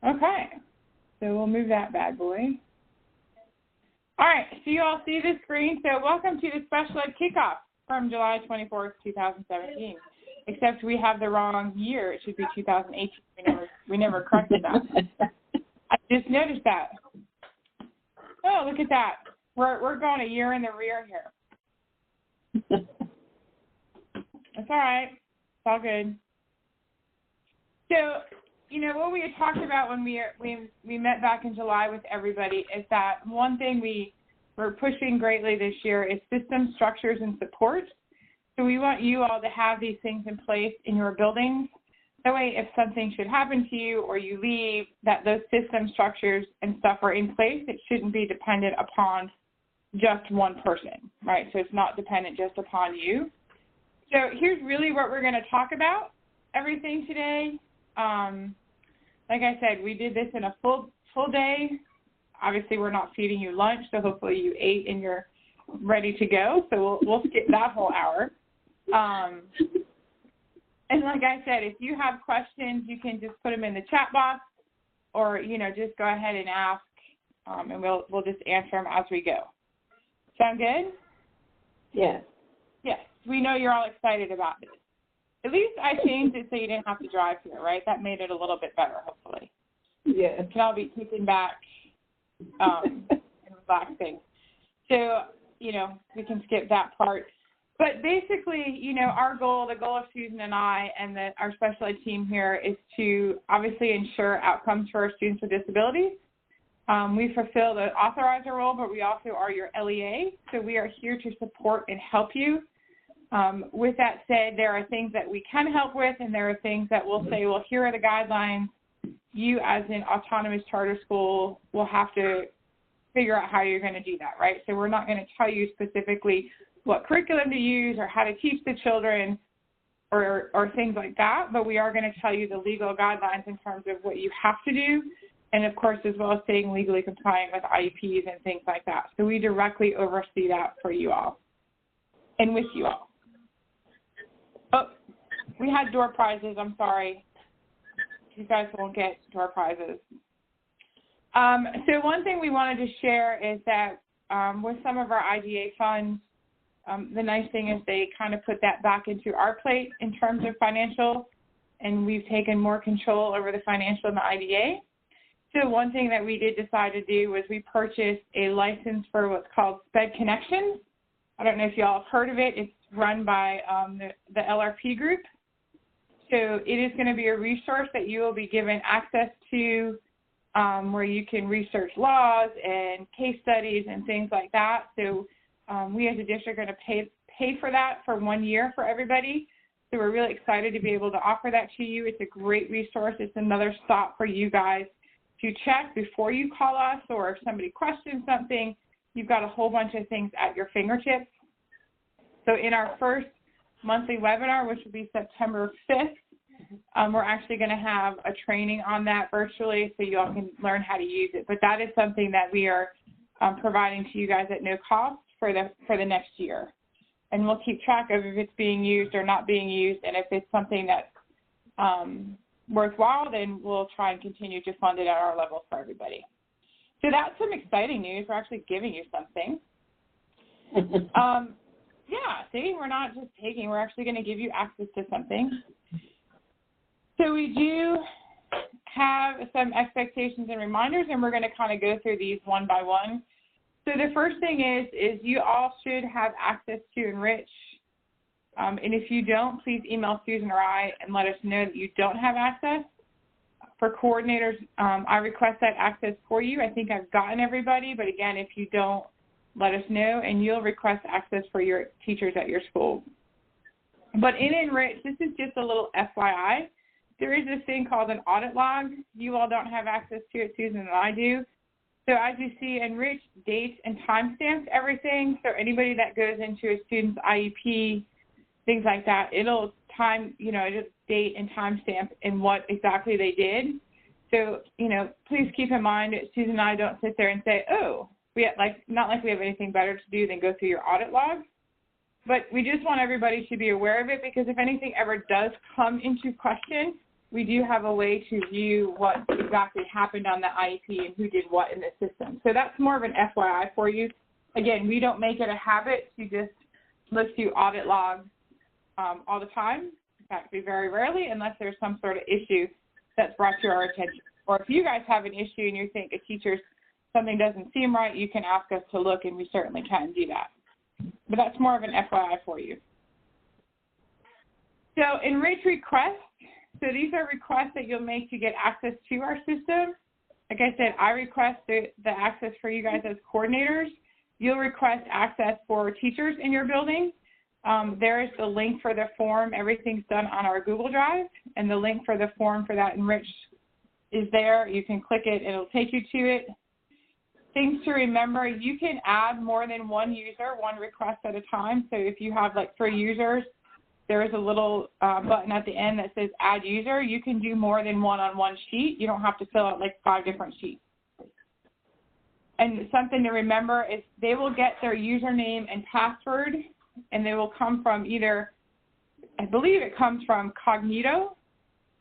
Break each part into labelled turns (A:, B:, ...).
A: Okay, so we'll move that bad boy. All right, so you all see the screen. So welcome to the Special Ed Kickoff from July 24th, 2017. Except we have the wrong year. It should be 2018. We never corrected that. I just noticed that. Oh, look at that. We're going a year in the rear here. That's all right. It's all good. So, you know, what we had talked about when we met back in July with everybody is that one thing we're pushing greatly this year is system structures and support. So we want you all to have these things in place in your buildings. That way, if something should happen to you or you leave, that those system structures and stuff are in place. It shouldn't be dependent upon just one person, right? So it's not dependent just upon you. So here's really what we're going to talk about, everything today. Like I said, we did this in a full day. Obviously, we're not feeding you lunch, so hopefully you ate and you're ready to go. So we'll skip that whole hour. And like I said, if you have questions, you can just put them in the chat box, or just go ahead and ask, and we'll just answer them as we go. Sound good?
B: Yes.
A: Yes. We know you're all excited about this. At least I changed it so you didn't have to drive here, right? That made it a little bit better, hopefully.
B: Yeah.
A: Can all be kicking back and relaxing. So, we can skip that part. But basically, our goal, the goal of Susan and I and our special ed team here is to obviously ensure outcomes for our students with disabilities. We fulfill the authorizer role, but we also are your LEA, so we are here to support and help you. With that said, there are things that we can help with, and there are things that we'll say, well, here are the guidelines. You, as an autonomous charter school, will have to figure out how you're going to do that, right? So we're not going to tell you specifically what curriculum to use or how to teach the children or things like that, but we are going to tell you the legal guidelines in terms of what you have to do, and of course, as well as staying legally compliant with IEPs and things like that. So we directly oversee that for you all and with you all. Oh, we had door prizes. I'm sorry. You guys won't get door prizes. So one thing we wanted to share is that with some of our IDA funds, the nice thing is they kind of put that back into our plate in terms of financial, and we've taken more control over the financial in the IDA. So one thing that we did decide to do was we purchased a license for what's called SPED Connections. I don't know if you all have heard of it. It's run by the LRP group. So it is going to be a resource that you will be given access to where you can research laws and case studies and things like that. So we as a district are going to pay for that for 1 year for everybody. So we're really excited to be able to offer that to you. It's a great resource. It's another stop for you guys to check before you call us, or if somebody questions something, you've got a whole bunch of things at your fingertips. So in our first monthly webinar, which will be September 5th, we're actually going to have a training on that virtually so you all can learn how to use it. But that is something that we are providing to you guys at no cost for the next year. And we'll keep track of if it's being used or not being used, and if it's something that's worthwhile, then we'll try and continue to fund it at our level for everybody. So that's some exciting news. We're actually giving you something. Yeah, see, we're not just taking, we're actually going to give you access to something. So we do have some expectations and reminders, and we're going to kind of go through these one by one. So the first thing is you all should have access to Enrich. And if you don't, please email Susan or I and let us know that you don't have access. For coordinators, I request that access for you. I think I've gotten everybody, but again, if you don't, let us know, and you'll request access for your teachers at your school. But in Enrich, this is just a little FYI. There is this thing called an audit log. You all don't have access to it, Susan and I do. So as you see, Enrich dates and timestamps everything. So anybody that goes into a student's IEP, things like that, it'll just date and timestamp in what exactly they did. So, please keep in mind that Susan and I don't sit there and say, oh, not like we have anything better to do than go through your audit log. But we just want everybody to be aware of it, because if anything ever does come into question, we do have a way to view what exactly happened on the IEP and who did what in the system. So that's more of an FYI for you. Again, we don't make it a habit to just look through audit logs all the time. In fact, we very rarely, unless there's some sort of issue that's brought to our attention. Or if you guys have an issue and you think a teacher's something doesn't seem right, you can ask us to look, and we certainly can do that. But that's more of an FYI for you. So enrich requests. So these are requests that you'll make to get access to our system. Like I said, I request the access for you guys as coordinators. You'll request access for teachers in your building. There is the link for the form. Everything's done on our Google Drive, and the link for the form for that enriched is there. You can click it. It'll take you to it. Things to remember, you can add more than one user, one request at a time. So if you have like 3 users, there is a little button at the end that says add user. You can do more than one on one sheet. You don't have to fill out like 5 different sheets. And something to remember is they will get their username and password, and they will come from either, I believe it comes from Cognito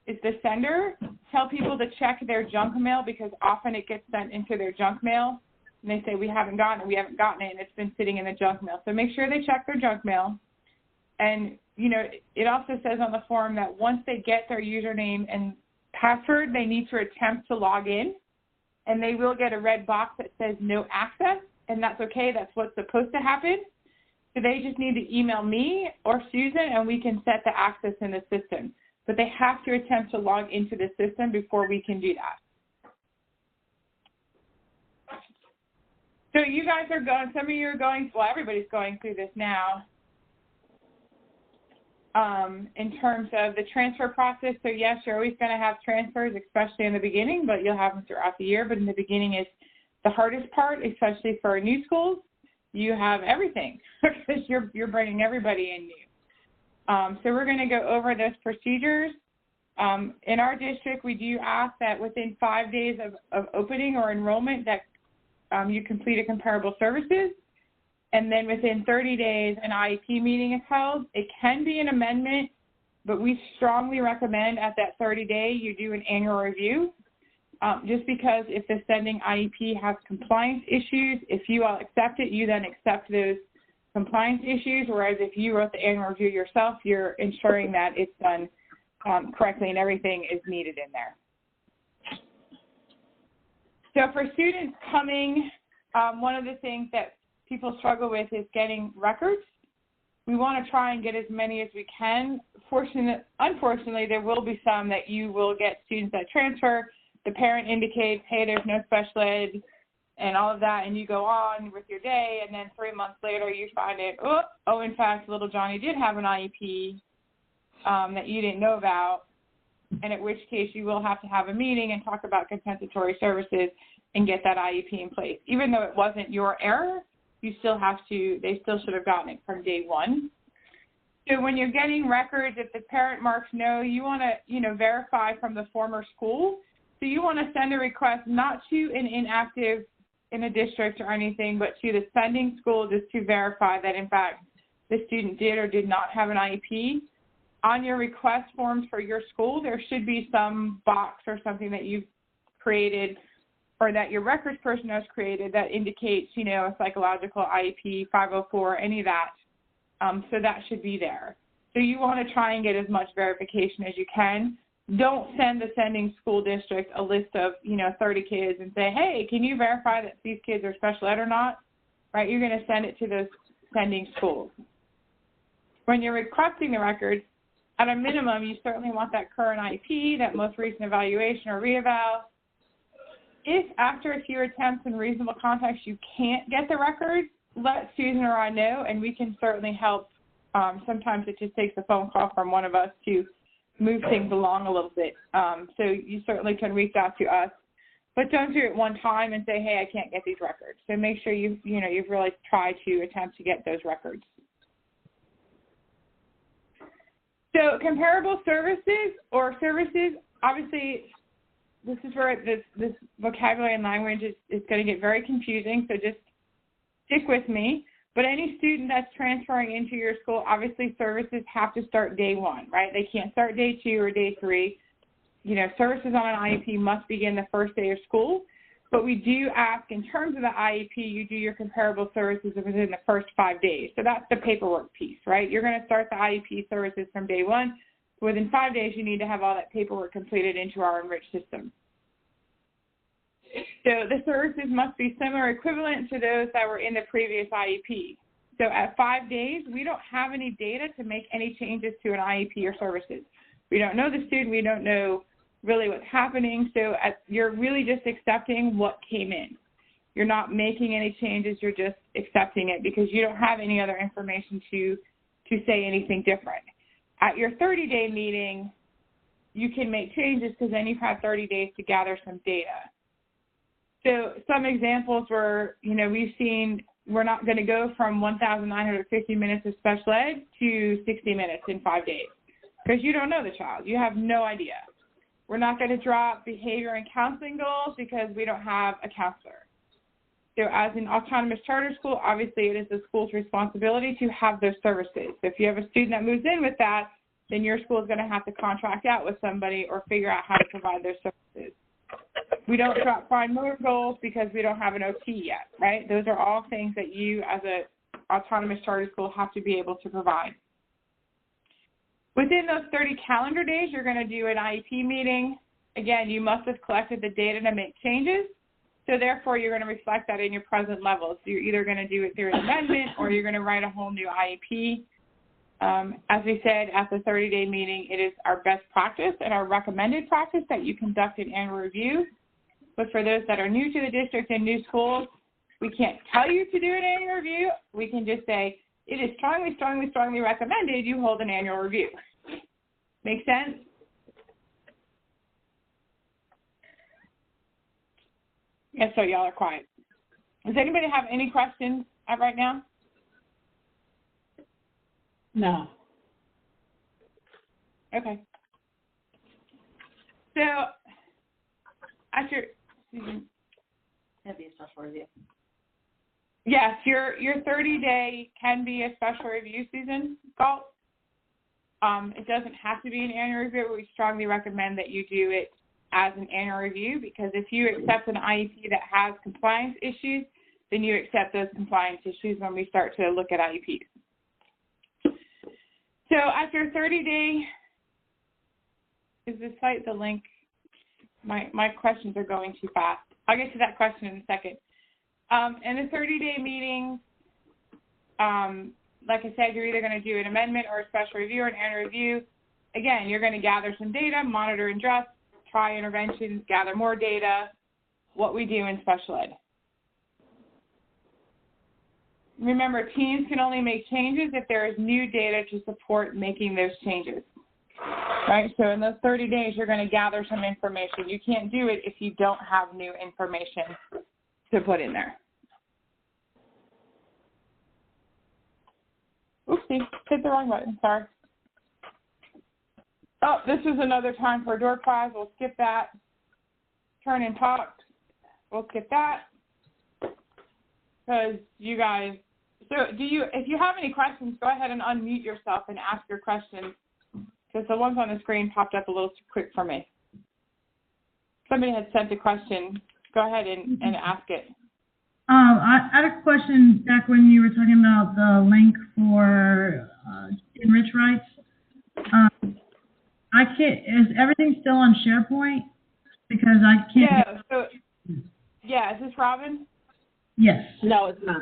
A: is the sender. Tell people to check their junk mail, because often it gets sent into their junk mail. And they say, we haven't gotten it, and it's been sitting in the junk mail. So make sure they check their junk mail. And, you know, it also says on the form that once they get their username and password, they need to attempt to log in, and they will get a red box that says no access, and that's okay. That's what's supposed to happen. So they just need to email me or Susan, and we can set the access in the system. But they have to attempt to log into the system before we can do that. So you guys are going, some of you are going, well, everybody's going through this now in terms of the transfer process. So yes, you're always going to have transfers, especially in the beginning, but you'll have them throughout the year. But in the beginning is the hardest part, especially for new schools. You have everything because you're bringing everybody in new. So we're going to go over those procedures. In our district, we do ask that within 5 days of opening or enrollment that you complete a comparable services, and then within 30 days an IEP meeting is held. It can be an amendment, but we strongly recommend at that 30-day you do an annual review, just because if the sending IEP has compliance issues, if you all accept it, you then accept those compliance issues, whereas if you wrote the annual review yourself, you're ensuring that it's done correctly and everything is needed in there. So for students coming, one of the things that people struggle with is getting records. We want to try and get as many as we can. Unfortunately, there will be some that you will get students that transfer. The parent indicates, hey, there's no special ed and all of that, and you go on with your day, and then 3 months later you find it, oh, in fact, little Johnny did have an IEP that you didn't know about, and at which case you will have to have a meeting and talk about compensatory services and get that IEP in place. Even though it wasn't your error, you still have to, they still should have gotten it from day one. So when you're getting records, if the parent marks no, you want to, verify from the former school. So you want to send a request not to an inactive in a district or anything, but to the sending school just to verify that, in fact, the student did or did not have an IEP. On your request forms for your school, there should be some box or something that you've created or that your records person has created that indicates, a psychological IEP, 504, any of that. So that should be there. So you want to try and get as much verification as you can. Don't send the sending school district a list of, 30 kids and say, hey, can you verify that these kids are special ed or not? Right? You're going to send it to those sending schools. When you're requesting the records, at a minimum, you certainly want that current IEP, that most recent evaluation or reeval. If after a few attempts and reasonable contacts you can't get the records, let Susan or I know, and we can certainly help. Sometimes it just takes a phone call from one of us to move things along a little bit. So you certainly can reach out to us, but don't do it one time and say, hey, I can't get these records. So make sure you've really tried to attempt to get those records. So comparable services or services, obviously, this is where this vocabulary and language is going to get very confusing, so just stick with me. But any student that's transferring into your school, obviously services have to start day one, right? They can't start day 2 or day 3. services on an IEP must begin the first day of school. But we do ask, in terms of the IEP, you do your comparable services within the first 5 days. So that's the paperwork piece, right? You're going to start the IEP services from day one. Within 5 days, you need to have all that paperwork completed into our enriched system. So the services must be similar, equivalent to those that were in the previous IEP. So at 5 days, we don't have any data to make any changes to an IEP or services. We don't know the student. We don't know really what's happening. So you're really just accepting what came in. You're not making any changes. You're just accepting it because you don't have any other information to say anything different. At your 30-day meeting, you can make changes because then you've had 30 days to gather some data. So some examples were, we've seen we're not going to go from 1,950 minutes of special ed to 60 minutes in 5 days because you don't know the child. You have no idea. We're not going to drop behavior and counseling goals because we don't have a counselor. So as an autonomous charter school, obviously it is the school's responsibility to have those services. So if you have a student that moves in with that, then your school is going to have to contract out with somebody or figure out how to provide those services. We don't drop fine motor goals because we don't have an OT yet, right? Those are all things that you as an autonomous charter school have to be able to provide. Within those 30 calendar days, you're going to do an IEP meeting. Again, you must have collected the data to make changes. So therefore, you're going to reflect that in your present levels. So you're either going to do it through an amendment or you're going to write a whole new IEP. As we said, at the 30-day meeting, it is our best practice and our recommended practice that you conduct an annual review. But for those that are new to the district and new schools, we can't tell you to do an annual review. We can just say, it is strongly, strongly, strongly recommended you hold an annual review. Make sense? Yes, so y'all are quiet. Does anybody have any questions right now?
B: No.
A: Okay. So, after,
C: That'd be a special review.
A: yes, your 30-day can be a special review season, Galt. It doesn't have to be an annual review, but we strongly recommend that you do it as an annual review because if you accept an IEP that has compliance issues, then you accept those compliance issues when we start to look at IEPs. So after 30-day, is the site the link? My questions are going too fast. I'll get to that question in a second. In a 30-day meeting, like I said, you're either going to do an amendment or a special review or an annual review. Again, you're going to gather some data, monitor and address, try interventions, gather more data, what we do in special ed. Remember, teams can only make changes if there is new data to support making those changes, right? So in those 30 days, you're going to gather some information. You can't do it if you don't have new information to put in there. Oopsie, hit the wrong button, sorry. Oh, this is another time for a door prize. We'll skip that. Turn and talk. We'll skip that. Because you guys, so if you have any questions, go ahead and unmute yourself and ask your questions. Because the ones on the screen popped up a little too quick for me. Somebody had sent a question. Go ahead and ask it.
D: I had a question back when you were talking about the link for Enrich Rights. Is everything still on SharePoint? Because I can't.
A: Yeah, is this Robin?
D: Yes.
B: No, it's not.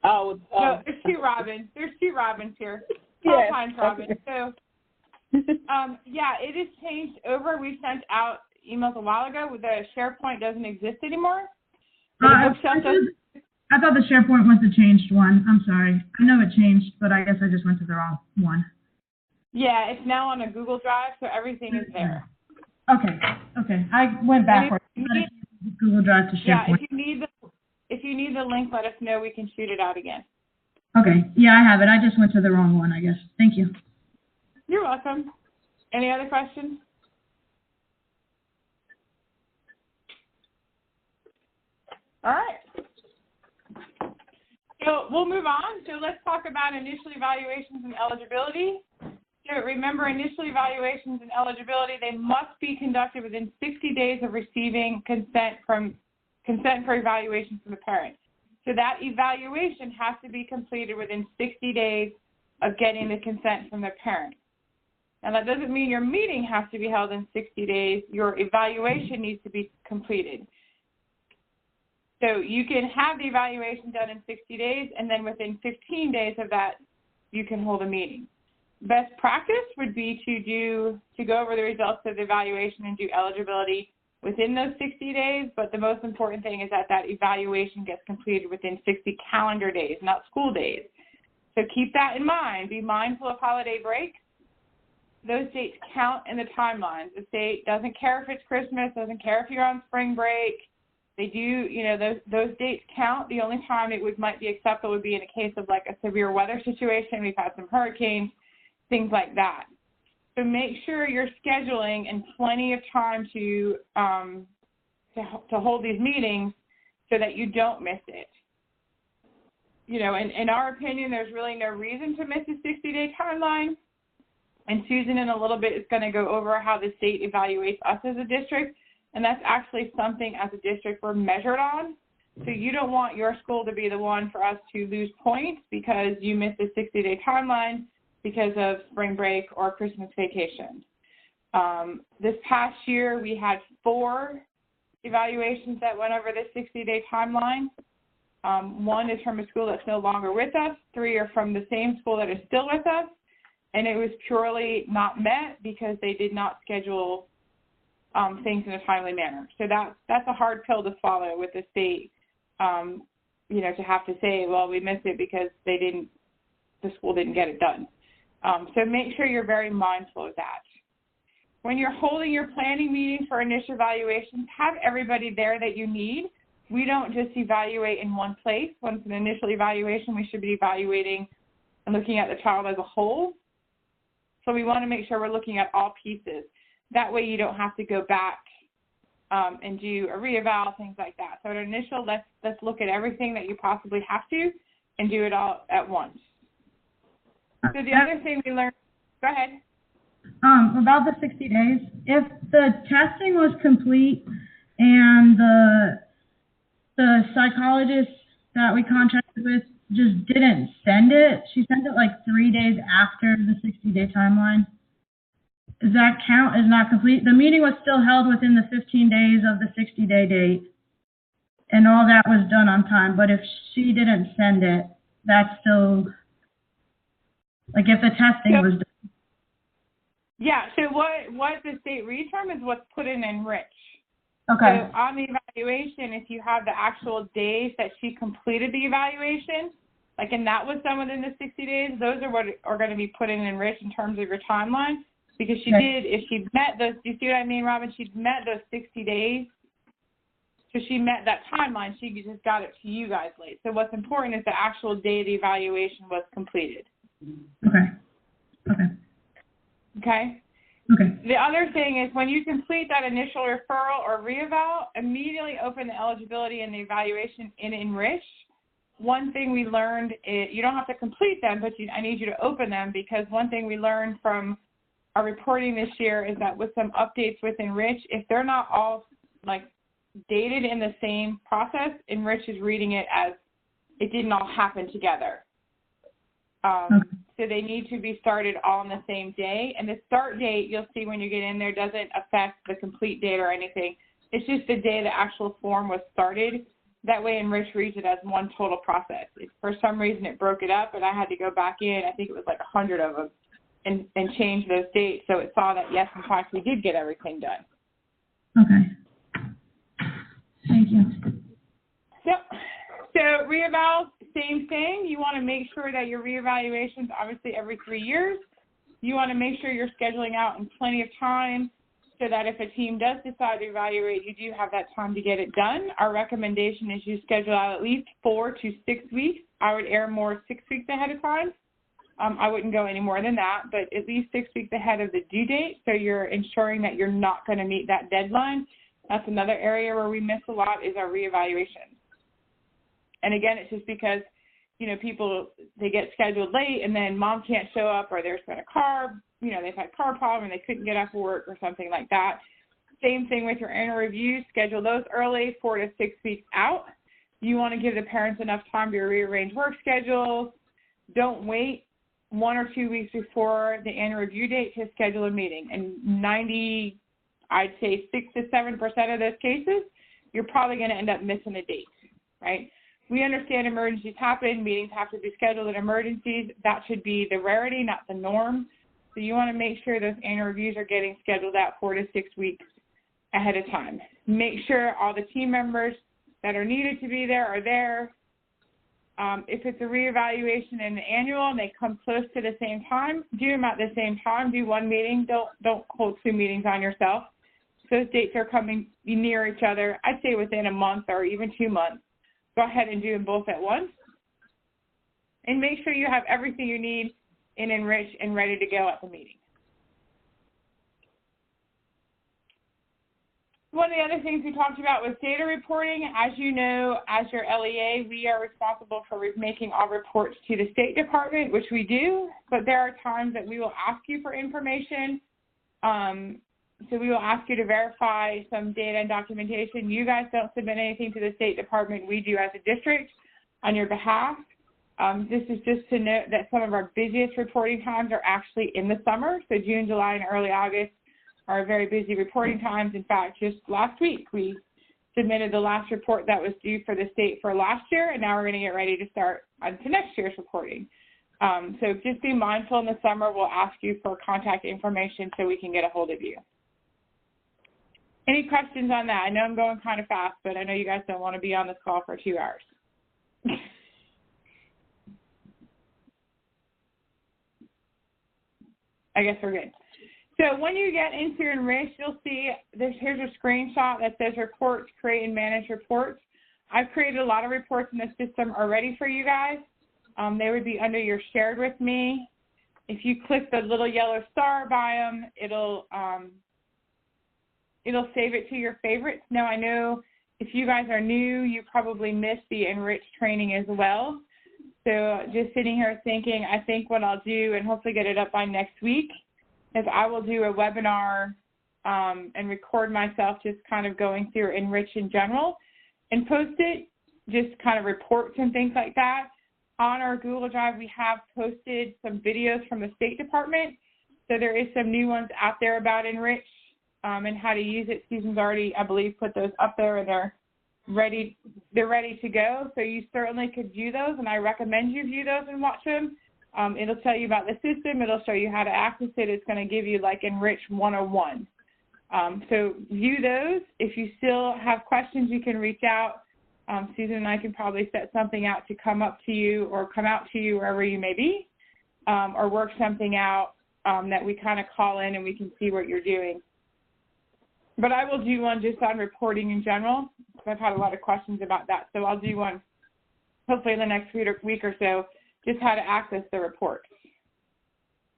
B: Oh,
A: no, there's two Robins. There's two Robins here.
B: Yes.
A: Times Robin. So, yeah, it is changed over. We sent out emails a while ago. The SharePoint doesn't exist anymore.
D: I thought the SharePoint was the changed one. I'm sorry. I know it changed, but I guess I just went to the wrong one.
A: Yeah, it's now on a Google Drive, so everything is there.
D: Okay. I went backwards. Google Drive to SharePoint.
A: Yeah, if you need the link, let us know. We can shoot it out again.
D: Okay. Yeah, I have it. I just went to the wrong one, I guess. Thank you.
A: You're welcome. Any other questions? All right. So we'll move on. So let's talk about initial evaluations and eligibility. So So remember, initial evaluations and eligibility, they must be conducted within 60 days of receiving consent for evaluation from the parent. So that evaluation has to be completed within 60 days of getting the consent from the parent. Now, that doesn't mean your meeting has to be held in 60 days. Your evaluation needs to be completed. So you can have the evaluation done in 60 days, and then within 15 days of that, you can hold a meeting. Best practice would be to go over the results of the evaluation and do eligibility within those 60 days, but the most important thing is that that evaluation gets completed within 60 calendar days, not school days. So keep that in mind. Be mindful of holiday breaks. Those dates count in the timelines. The state doesn't care if it's Christmas, doesn't care if you're on spring break. They do, you know, those dates count. The only time it might be acceptable would be in a case of like a severe weather situation. We've had some hurricanes, things like that. So make sure you're scheduling and plenty of time to hold these meetings so that you don't miss it. You know, in our opinion, there's really no reason to miss a 60-day timeline. And Susan in a little bit is going to go over how the state evaluates us as a district. And that's actually something as a district we're measured on. So you don't want your school to be the one for us to lose points because you missed a 60-day timeline because of spring break or Christmas vacation. This past year, we had 4 evaluations that went over the 60-day timeline. 1 is from a school that's no longer with us. 3 are from the same school that is still with us. And it was purely not met because they did not schedule things in a timely manner. So that's a hard pill to swallow with the state, you know, to have to say, well, we missed it because the school didn't get it done. So make sure you're very mindful of that. When you're holding your planning meeting for initial evaluations, have everybody there that you need. We don't just evaluate in one place. Once an initial evaluation, we should be evaluating and looking at the child as a whole. So we want to make sure we're looking at all pieces. That way you don't have to go back and do a reeval, things like that. So at initial, let's look at everything that you possibly have to and do it all at once. So the other thing we learned, go ahead.
D: About the 60 days, if the testing was complete and the psychologist that we contracted with just didn't send it, she sent it like 3 days after the 60-day timeline, does that count as not complete? The meeting was still held within the 15 days of the 60-day date, and all that was done on time. But if she didn't send it, that's still, like if the testing was done.
A: Yeah, so what the state reterm is what's put in Enrich.
D: Okay.
A: So on the evaluation, if you have the actual days that she completed the evaluation, like, and that was done within the 60 days, those are what are going to be put in Enrich in terms of your timeline. Because she did, if she met those, do you see what I mean, Robin? She met those 60 days. So she met that timeline. She just got it to you guys late. So what's important is the actual day the evaluation was completed.
D: Okay. Okay.
A: Okay?
D: Okay.
A: The other thing is when you complete that initial referral or reeval, immediately open the eligibility and the evaluation in Enrich. One thing we learned is you don't have to complete them, but I need you to open them because one thing we learned from our reporting this year is that with some updates with Enrich, if they're not all like dated in the same process, Enrich is reading it as it didn't all happen together. So they need to be started all on the same day. And the start date, you'll see when you get in there, doesn't affect the complete date or anything. It's just the day the actual form was started. That way Enrich reads it as one total process. If for some reason it broke it up and I had to go back in, I think it was like 100 of them. And change those dates so it saw that, yes, in fact, we did get everything done.
D: Okay. Thank you.
A: Yep. So reeval, same thing. You want to make sure that your reevaluations, obviously every 3 years, you want to make sure you're scheduling out in plenty of time so that if a team does decide to evaluate, you do have that time to get it done. Our recommendation is you schedule out at least 4 to 6 weeks. I would err more 6 weeks ahead of time. I wouldn't go any more than that, but at least 6 weeks ahead of the due date, so you're ensuring that you're not going to meet that deadline. That's another area where we miss a lot is our reevaluation. And again, it's just because, you know, people, they get scheduled late and then mom can't show up or there's been a car they've had car problem and they couldn't get off work or something like that. Same thing with your annual reviews. Schedule those early, 4 to 6 weeks out. You want to give the parents enough time to rearrange work schedules. Don't wait 1 or 2 weeks before the annual review date to schedule a meeting. And I'd say 6 to 7% of those cases, you're probably going to end up missing a date, right? We understand emergencies happen. Meetings have to be scheduled in emergencies. That should be the rarity, not the norm. So you want to make sure those annual reviews are getting scheduled out 4 to 6 weeks ahead of time. Make sure all the team members that are needed to be there are there. If it's a reevaluation and an annual and they come close to the same time, do them at the same time. Do one meeting. Don't hold 2 meetings on yourself. Those dates are coming near each other. I'd say within a month or even 2 months. Go ahead and do them both at once. And make sure you have everything you need in Enrich and ready to go at the meeting. One of the other things we talked about was data reporting. As you know, as your LEA, we are responsible for making all reports to the State Department, which we do, but there are times that we will ask you for information. So we will ask you to verify some data and documentation. You guys don't submit anything to the State Department. We do as a district on your behalf. This is just to note that some of our busiest reporting times are actually in the summer. So June, July, and early August are very busy reporting times. In fact, just last week, we submitted the last report that was due for the state for last year, and now we're going to get ready to start on to next year's reporting. So just be mindful in the summer. We'll ask you for contact information so we can get a hold of you. Any questions on that? I know I'm going kind of fast, but I know you guys don't want to be on this call for 2 hours. I guess we're good. So when you get into Enrich, you'll see here's a screenshot that says reports, create and manage reports. I've created a lot of reports in the system already for you guys. They would be under your shared with me. If you click the little yellow star by them, it'll save it to your favorites. Now, I know if you guys are new, you probably missed the Enrich training as well. So just sitting here thinking, I think what I'll do, and hopefully get it up by next week, is I will do a webinar and record myself just kind of going through Enrich in general and post it, just kind of reports and things like that. On our Google Drive, we have posted some videos from the State Department. So there is some new ones out there about Enrich and how to use it. Susan's already, I believe, put those up there, and they're ready to go. So you certainly could view those, and I recommend you view those and watch them. It'll tell you about the system. It'll show you how to access it. It's going to give you like Enrich 101. So view those. If you still have questions, you can reach out. Susan and I can probably set something out to come up to you or come out to you wherever you may be, or work something out that we kind of call in and we can see what you're doing. But I will do one just on reporting in general. I've had a lot of questions about that. So I'll do one hopefully in the next week or so, just how to access the reports.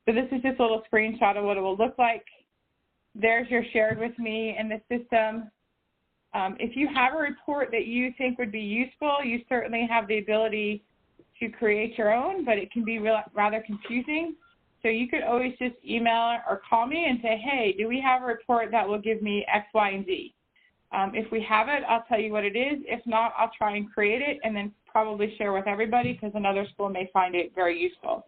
A: So this is just a little screenshot of what it will look like. There's your shared with me in the system. If you have a report that you think would be useful, you certainly have the ability to create your own, but it can be rather confusing. So you could always just email or call me and say, hey, do we have a report that will give me X, Y, and Z? If we have it, I'll tell you what it is. If not, I'll try and create it and then probably share with everybody because another school may find it very useful.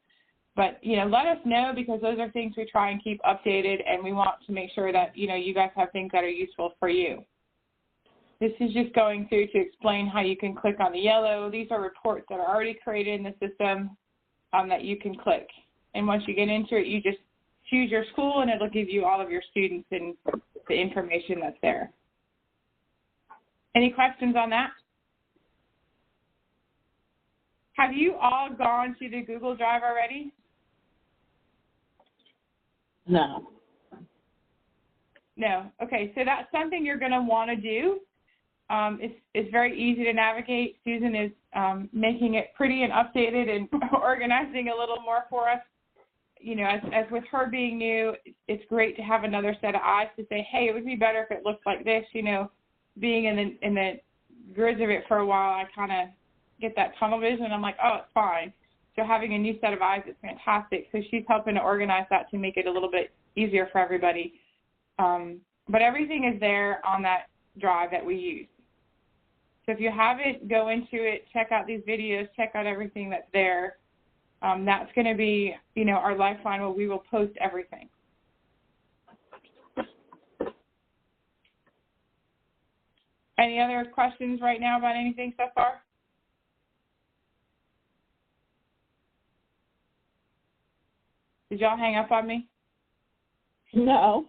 A: But, let us know because those are things we try and keep updated, and we want to make sure that, you guys have things that are useful for you. This is just going through to explain how you can click on the yellow. These are reports that are already created in the system that you can click. And once you get into it, you just choose your school, and it'll give you all of your students and the information that's there. Any questions on that? Have you all gone to the Google Drive already?
B: No.
A: No. Okay, so that's something you're going to want to do. It's very easy to navigate. Susan is making it pretty and updated and organizing a little more for us. As with her being new, it's great to have another set of eyes to say, hey, it would be better if it looked like this. Being in the grids of it for a while, I kind of get that tunnel vision. I'm like, oh, it's fine. So having a new set of eyes is fantastic. So she's helping to organize that to make it a little bit easier for everybody. But everything is there on that drive that we use. So if you haven't, go into it, check out these videos, check out everything that's there. That's going to be, our lifeline where we will post everything. Any other questions right now about anything so far? Did y'all hang up on me?
B: No.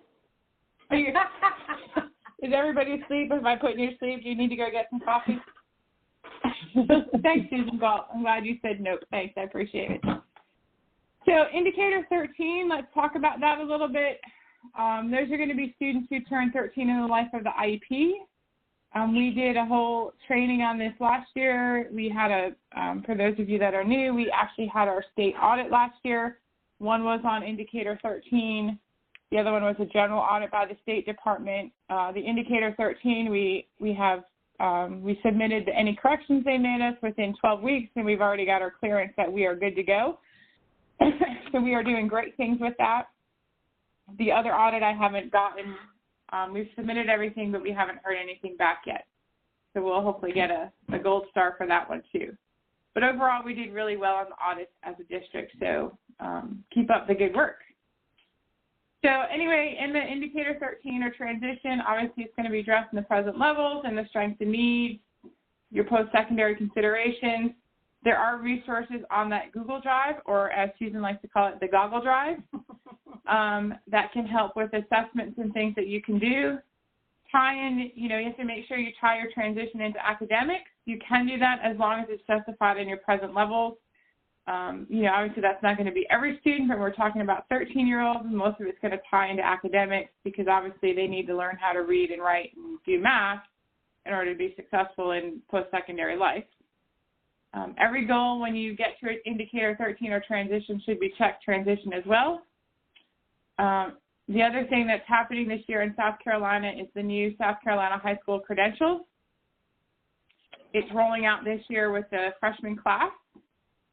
A: Is everybody asleep? Am I putting you to sleep? Do you need to go get some coffee? Thanks, Susan Galt. I'm glad you said nope. Thanks. I appreciate it. So indicator 13, let's talk about that a little bit. Those are going to be students who turn 13 in the life of the IEP. We did a whole training on this last year. We had for those of you that are new, we actually had our state audit last year. One was on indicator 13. The other one was a general audit by the State Department. The indicator 13, we submitted any corrections they made us within 12 weeks, and we've already got our clearance that we are good to go. So we are doing great things with that. The other audit I haven't gotten. We've submitted everything, but we haven't heard anything back yet. So we'll hopefully get a gold star for that one too. But overall, we did really well on the audits as a district, so keep up the good work. So anyway, in the indicator 13 or transition, obviously it's going to be addressing the present levels and the strengths and needs, your post-secondary considerations. There are resources on that Google Drive, or as Susan likes to call it, the Goggle Drive, that can help with assessments and things that you can do. You have to make sure you tie your transition into academics. You can do that as long as it's justified in your present levels. Obviously that's not going to be every student, but we're talking about 13-year-olds, and most of it's going to tie into academics because obviously they need to learn how to read and write and do math in order to be successful in post-secondary life. Every goal when you get to indicator 13 or transition should be checked transition as well. The other thing that's happening this year in South Carolina is the new South Carolina high school credentials. It's rolling out this year with the freshman class.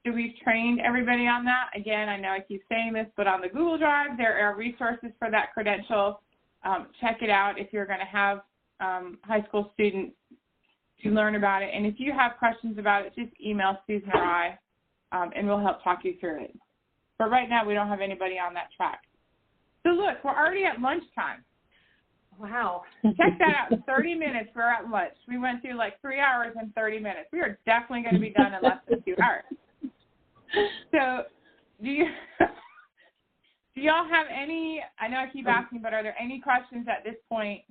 A: So we've trained everybody on that. Again, I know I keep saying this, but on the Google Drive, there are resources for that credential. Check it out if you're going to have high school students to learn about it. And if you have questions about it, just email Susan or I, and we'll help talk you through it. But right now, we don't have anybody on that track. So look, we're already at lunchtime.
C: Wow.
A: Check that out. In 30 minutes, we're at lunch. We went through like 3 hours and 30 minutes. We are definitely going to be done in less than 2 hours. So do y'all have any, I know I keep asking, but are there any questions at this point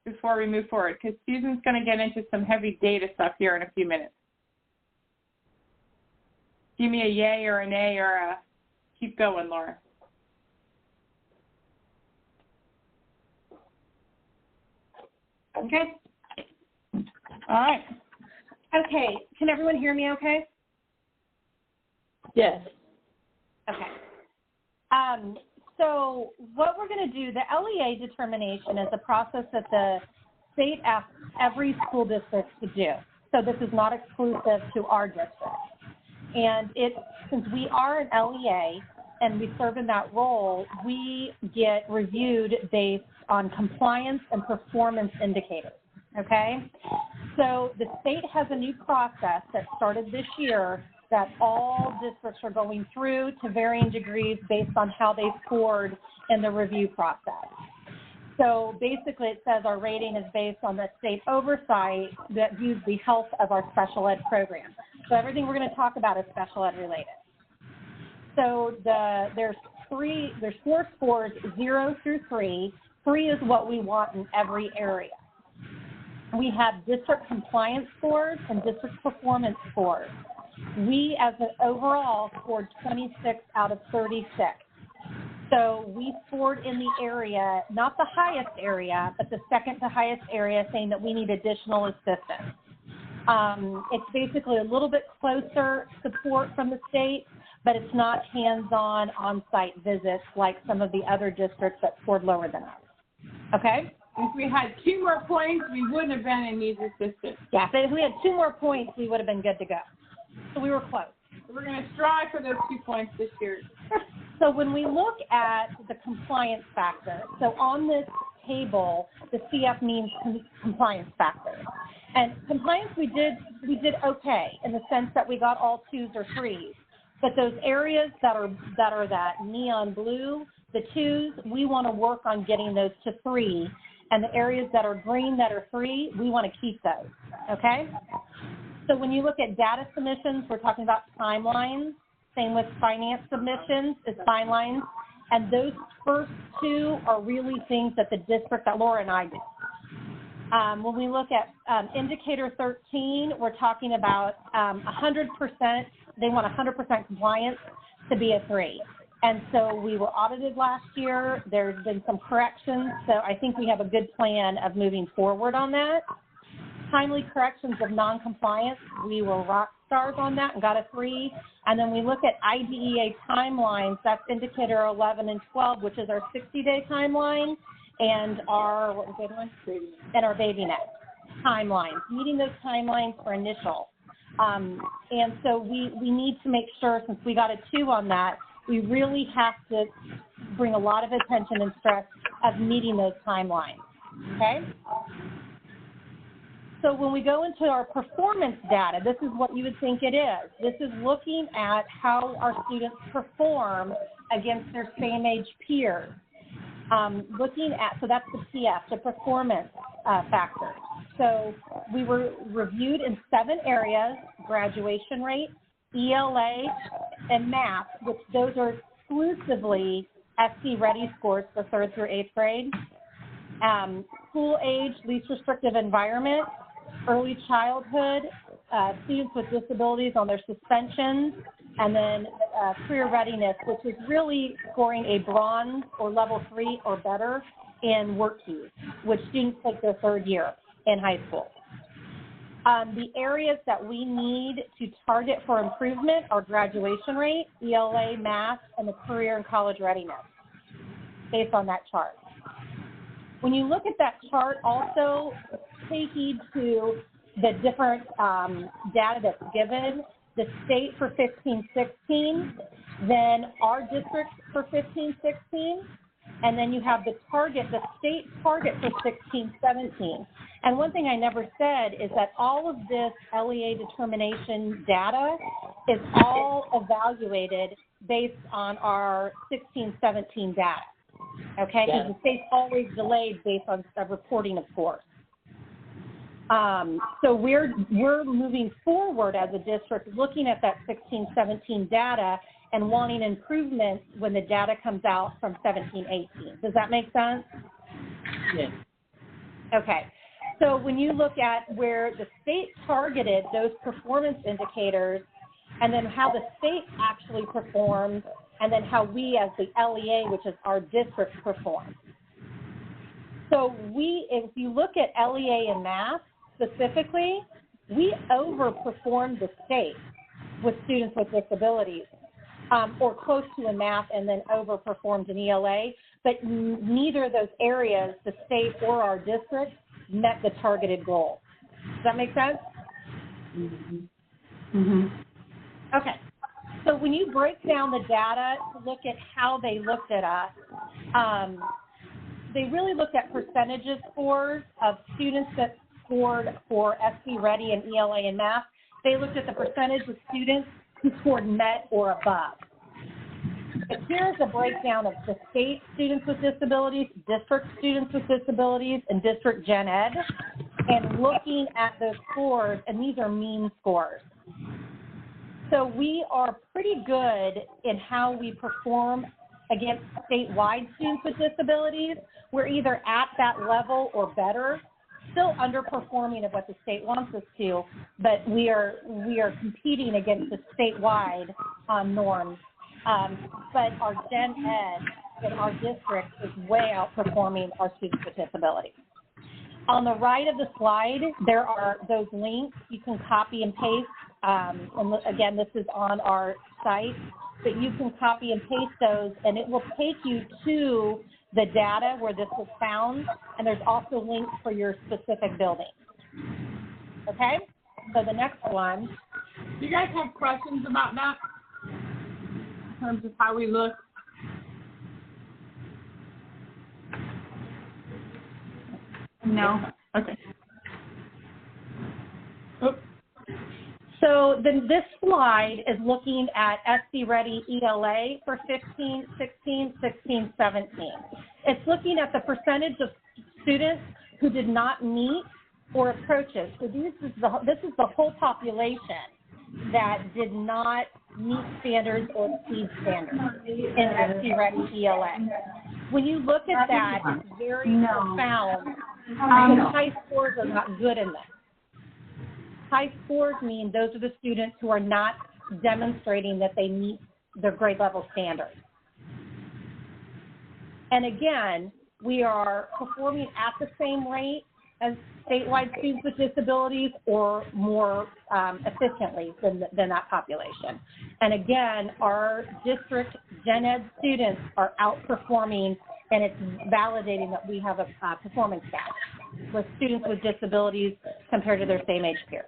A: before we move forward? Because Susan's going to get into some heavy data stuff here in a few minutes. Give me a yay or a nay or a keep going, Laura.
C: Okay.
A: All right.
C: Okay. Can everyone hear me okay?
B: Yes.
C: Okay. So what we're going to do, the LEA determination is a process that the state asks every school district to do. So this is not exclusive to our district. And since we are an LEA and we serve in that role, we get reviewed based on compliance and performance indicators, okay? So the state has a new process that started this year that all districts are going through to varying degrees based on how they scored in the review process. So basically it says our rating is based on the state oversight that views the health of our special ed program. So everything we're going to talk about is special ed related. So there's 4 scores, 0 through 3. 3 is what we want in every area. We have district compliance scores and district performance scores. We, as an overall, scored 26 out of 36. So we scored in the area, not the highest area, but the second to highest area, saying that we need additional assistance. It's basically a little bit closer support from the state, but it's not hands-on, on-site visits like some of the other districts that scored lower than us. Okay?
A: If we had 2 more points, we wouldn't have been in needs assistance.
C: Yeah, if we had 2 more points, we would have been good to go. So we were close.
A: We're going to strive for those 2 points this year.
C: So when we look at the compliance factor, so on this table, the CF means compliance factor. And compliance, we did okay in the sense that we got all 2s or 3s. But those areas that are that neon blue, the 2s, we want to work on getting those to 3. And the areas that are green that are 3, we want to keep those, okay? So when you look at data submissions, we're talking about timelines. Same with finance submissions is timelines. And those first 2 are really things that the district, that Laura and I do. When we look at indicator 13, we're talking about 100%, they want 100% compliance to be a 3. And so we were audited last year. There's been some corrections. So I think we have a good plan of moving forward on that. Timely corrections of non-compliance, we were rock stars on that and got a 3. And then we look at IDEA timelines, that's indicator 11 and 12, which is our 60-day timeline, and our, what was the other one? And our BabyNet timelines, meeting those timelines for initial. And so we need to make sure, since we got a 2 on that, we really have to bring a lot of attention and stress of meeting those timelines, okay? So when we go into our performance data, this is what you would think it is. This is looking at how our students perform against their same age peers. Looking at, so that's the PF, the performance factor. So we were reviewed in 7 areas: graduation rate, ELA, and math, which those are exclusively SC Ready scores for 3rd through 8th grade. School age, least restrictive environment, early childhood, students with disabilities on their suspensions, and then career readiness, which is really scoring a bronze or level 3 or better in work keys, which students take their 3rd year in high school. The areas that we need to target for improvement are graduation rate, ELA, math, and the career and college readiness, based on that chart. When you look at that chart, also take heed to the different data that's given, the state for 15-16, then our district for 15-16, and then you have the target, the state target for 16-17. And one thing I never said is that all of this LEA determination data is all evaluated based on our 16-17 data, okay? Because the state's always delayed based on reporting of scores. So we're moving forward as a district looking at that 16-17 data and wanting improvement when the data comes out from 17-18. Does that make sense?
B: Yes.
C: Okay. So when you look at where the state targeted those performance indicators and then how the state actually performed and then how we as the LEA, which is our district, perform. So if you look at LEA and math specifically, we overperformed the state with students with disabilities, or close to in math and then overperformed in ELA, but neither of those areas, the state or our district, met the targeted goal. Does that make sense?
B: Mm-hmm. Mm-hmm.
C: Okay. So when you break down the data to look at how they looked at us, they really looked at percentages scores of students that scored for SC Ready and ELA and math. They looked at the percentage of students who scored met or above. But here's a breakdown of the state students with disabilities, district students with disabilities, and district gen ed, and looking at those scores, and these are mean scores. So we are pretty good in how we perform against statewide students with disabilities. We're either at that level or better, still underperforming of what the state wants us to, but we are competing against the statewide norms. But our gen ed in our district is way outperforming our students with disabilities. On the right of the slide, there are those links you can copy and paste. And again, this is on our site, but you can copy and paste those, and it will take you to the data where this was found, and there's also links for your specific building. Okay? So the next one
A: Do you guys have questions about that in terms of how we look? No. Okay. Oops.
C: So then this slide is looking at SC Ready ELA for 15, 16, 16, 17. It's looking at the percentage of students who did not meet or approach it. So this is the whole population that did not meet standards or exceed standards in SC Ready ELA. When you look at that, it's very profound because high scores are not good in this. High scores mean those are the students who are not demonstrating that they meet their grade level standards. And again, we are performing at the same rate as statewide students with disabilities or more efficiently than that population. And again, our district gen ed students are outperforming, and it's validating that we have a performance gap with students with disabilities compared to their same age peers.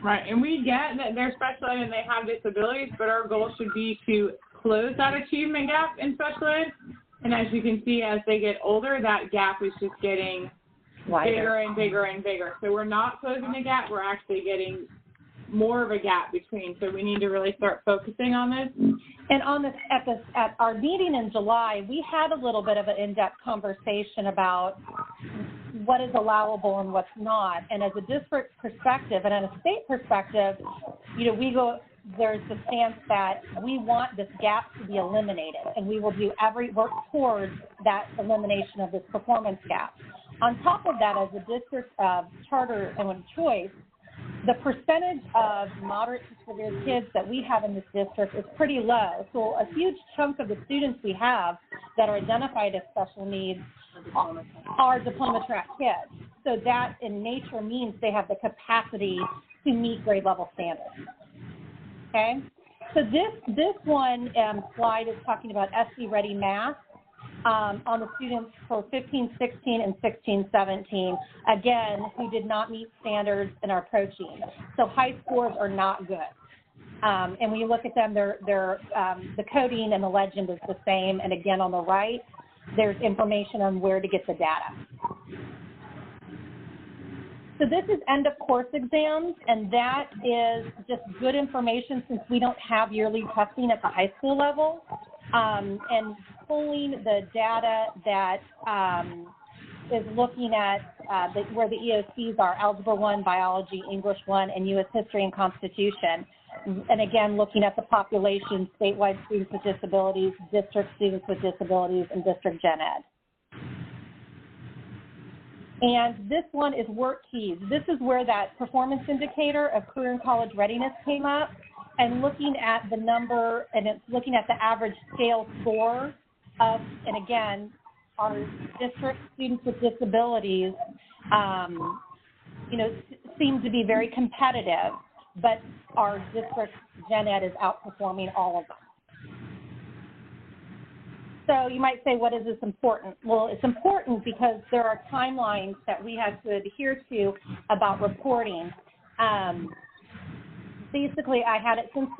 A: Right, and we get that they're special ed and they have disabilities, but our goal should be to close that achievement gap in special ed. And as you can see, as they get older, that gap is just getting bigger and bigger and bigger. So we're not closing the gap, we're actually getting more of a gap between. So we need to really start focusing on this.
C: And on this, at our meeting in July, we had a little bit of an in-depth conversation about what is allowable and what's not. And as a district perspective and a state perspective, there's the stance that we want this gap to be eliminated, and we will do work towards that elimination of this performance gap. On top of that, as a district charter and choice, the percentage of moderate to severe kids that we have in this district is pretty low. So a huge chunk of the students we have that are identified as special needs are diploma track kids. So that in nature means they have the capacity to meet grade level standards. Okay? So this one slide is talking about SC Ready Math on the students for 15, 16, and 16, 17, again, who did not meet standards and are approaching. So high scores are not good. And when you look at them, the coding and the legend is the same. And again, on the right, there's information on where to get the data. So this is end of course exams, and that is just good information since we don't have yearly testing at the high school level. And pulling the data that is looking at where the EOCs are, Algebra 1, Biology, English 1, and U.S. History and Constitution. And again, looking at the population, statewide students with disabilities, district students with disabilities, and district gen ed. And this one is work keys. This is where that performance indicator of career and college readiness came up, and looking at the number, and it's looking at the average scale score of, and again, our district students with disabilities, seem to be very competitive, but our district gen ed is outperforming all of them. So you might say, what is this important? Well, it's important because there are timelines that we have to adhere to about reporting. Basically, I had it since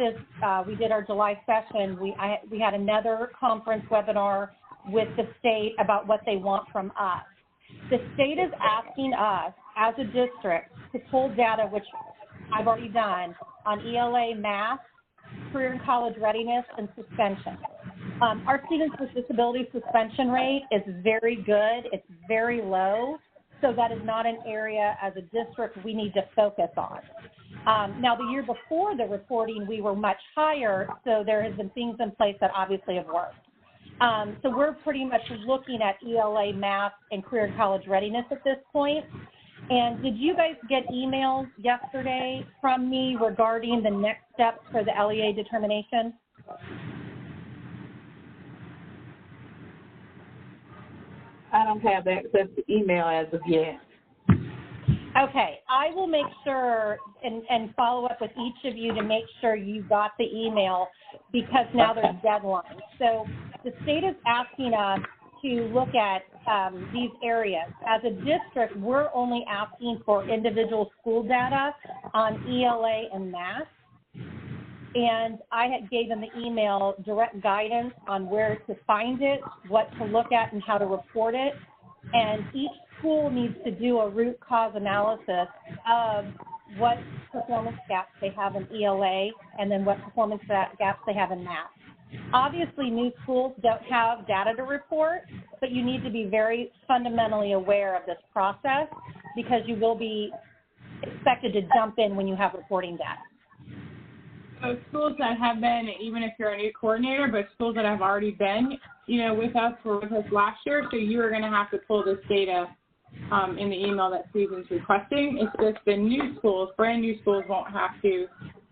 C: we did our July session. We had another conference webinar with the state about what they want from us. The state is asking us as a district to pull data, which I've already done, on ELA math, career and college readiness, and suspension. Our students with disability suspension rate is very good. It's very low. So that is not an area as a district we need to focus on. Now, the year before the reporting, we were much higher. So there has been things in place that obviously have worked. So we're pretty much looking at ELA math and career and college readiness at this point. And did you guys get emails yesterday from me regarding the next steps for the LEA determination?
B: I don't have access to email as of yet.
C: Okay, I will make sure and follow up with each of you to make sure you got the email, because now there's deadlines. So the state is asking us to look at these areas. As a district, we're only asking for individual school data on ELA and math. And I had gave them the email direct guidance on where to find it, what to look at, and how to report it. And each school needs to do a root cause analysis of what performance gaps they have in ELA and then what performance gaps they have in math. Obviously, new schools don't have data to report, but you need to be very fundamentally aware of this process because you will be expected to jump in when you have reporting data.
A: So schools that have been, even if you're a new coordinator, but schools that have already been, with us last year, so you are going to have to pull this data in the email that Susan's requesting. It's just the new schools, brand new schools won't have to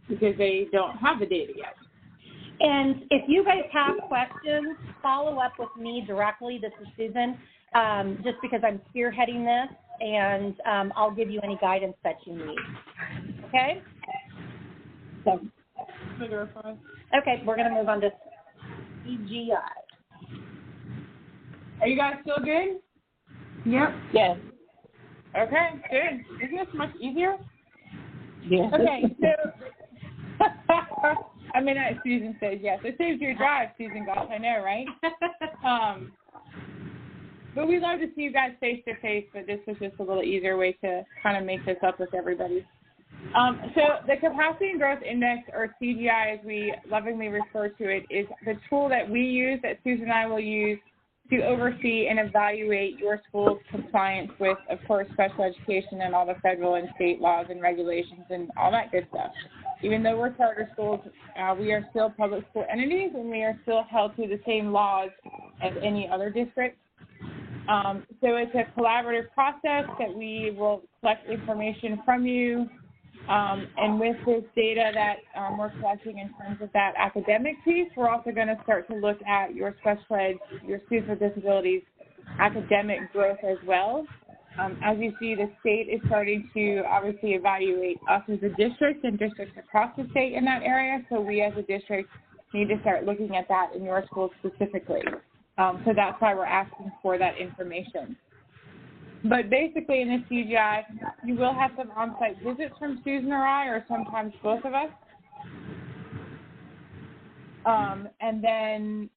A: because they don't have the data yet.
C: And if you guys have questions, follow up with me directly. This is Susan, just because I'm spearheading this, and I'll give you any guidance that you need. Okay? So. Okay, we're going to move on to CGI.
A: Are you guys still good?
D: Yep.
B: Yes.
A: Okay, good. Isn't this much easier?
B: Yes.
A: Okay, so, Susan says yes. It saves your drive, Susan Goff, I know, right? But we love to see you guys face to face, but this was just a little easier way to kind of make this up with everybody. So the Capacity and Growth Index, or CGI as we lovingly refer to it, is the tool that we use, that Susan and I will use to oversee and evaluate your school's compliance with, of course, special education and all the federal and state laws and regulations and all that good stuff. Even though we're charter schools, we are still public school entities, and we are still held to the same laws as any other district. So it's a collaborative process that we will collect information from you. And with this data that we're collecting in terms of that academic piece, we're also going to start to look at your special ed, your students with disabilities academic growth as well. As you see, the state is starting to obviously evaluate us as a district and districts across the state in that area. So we as a district need to start looking at that in your school specifically. So that's why we're asking for that information. But basically in this CGI, you will have some on-site visits from Susan or I, or sometimes both of us. And then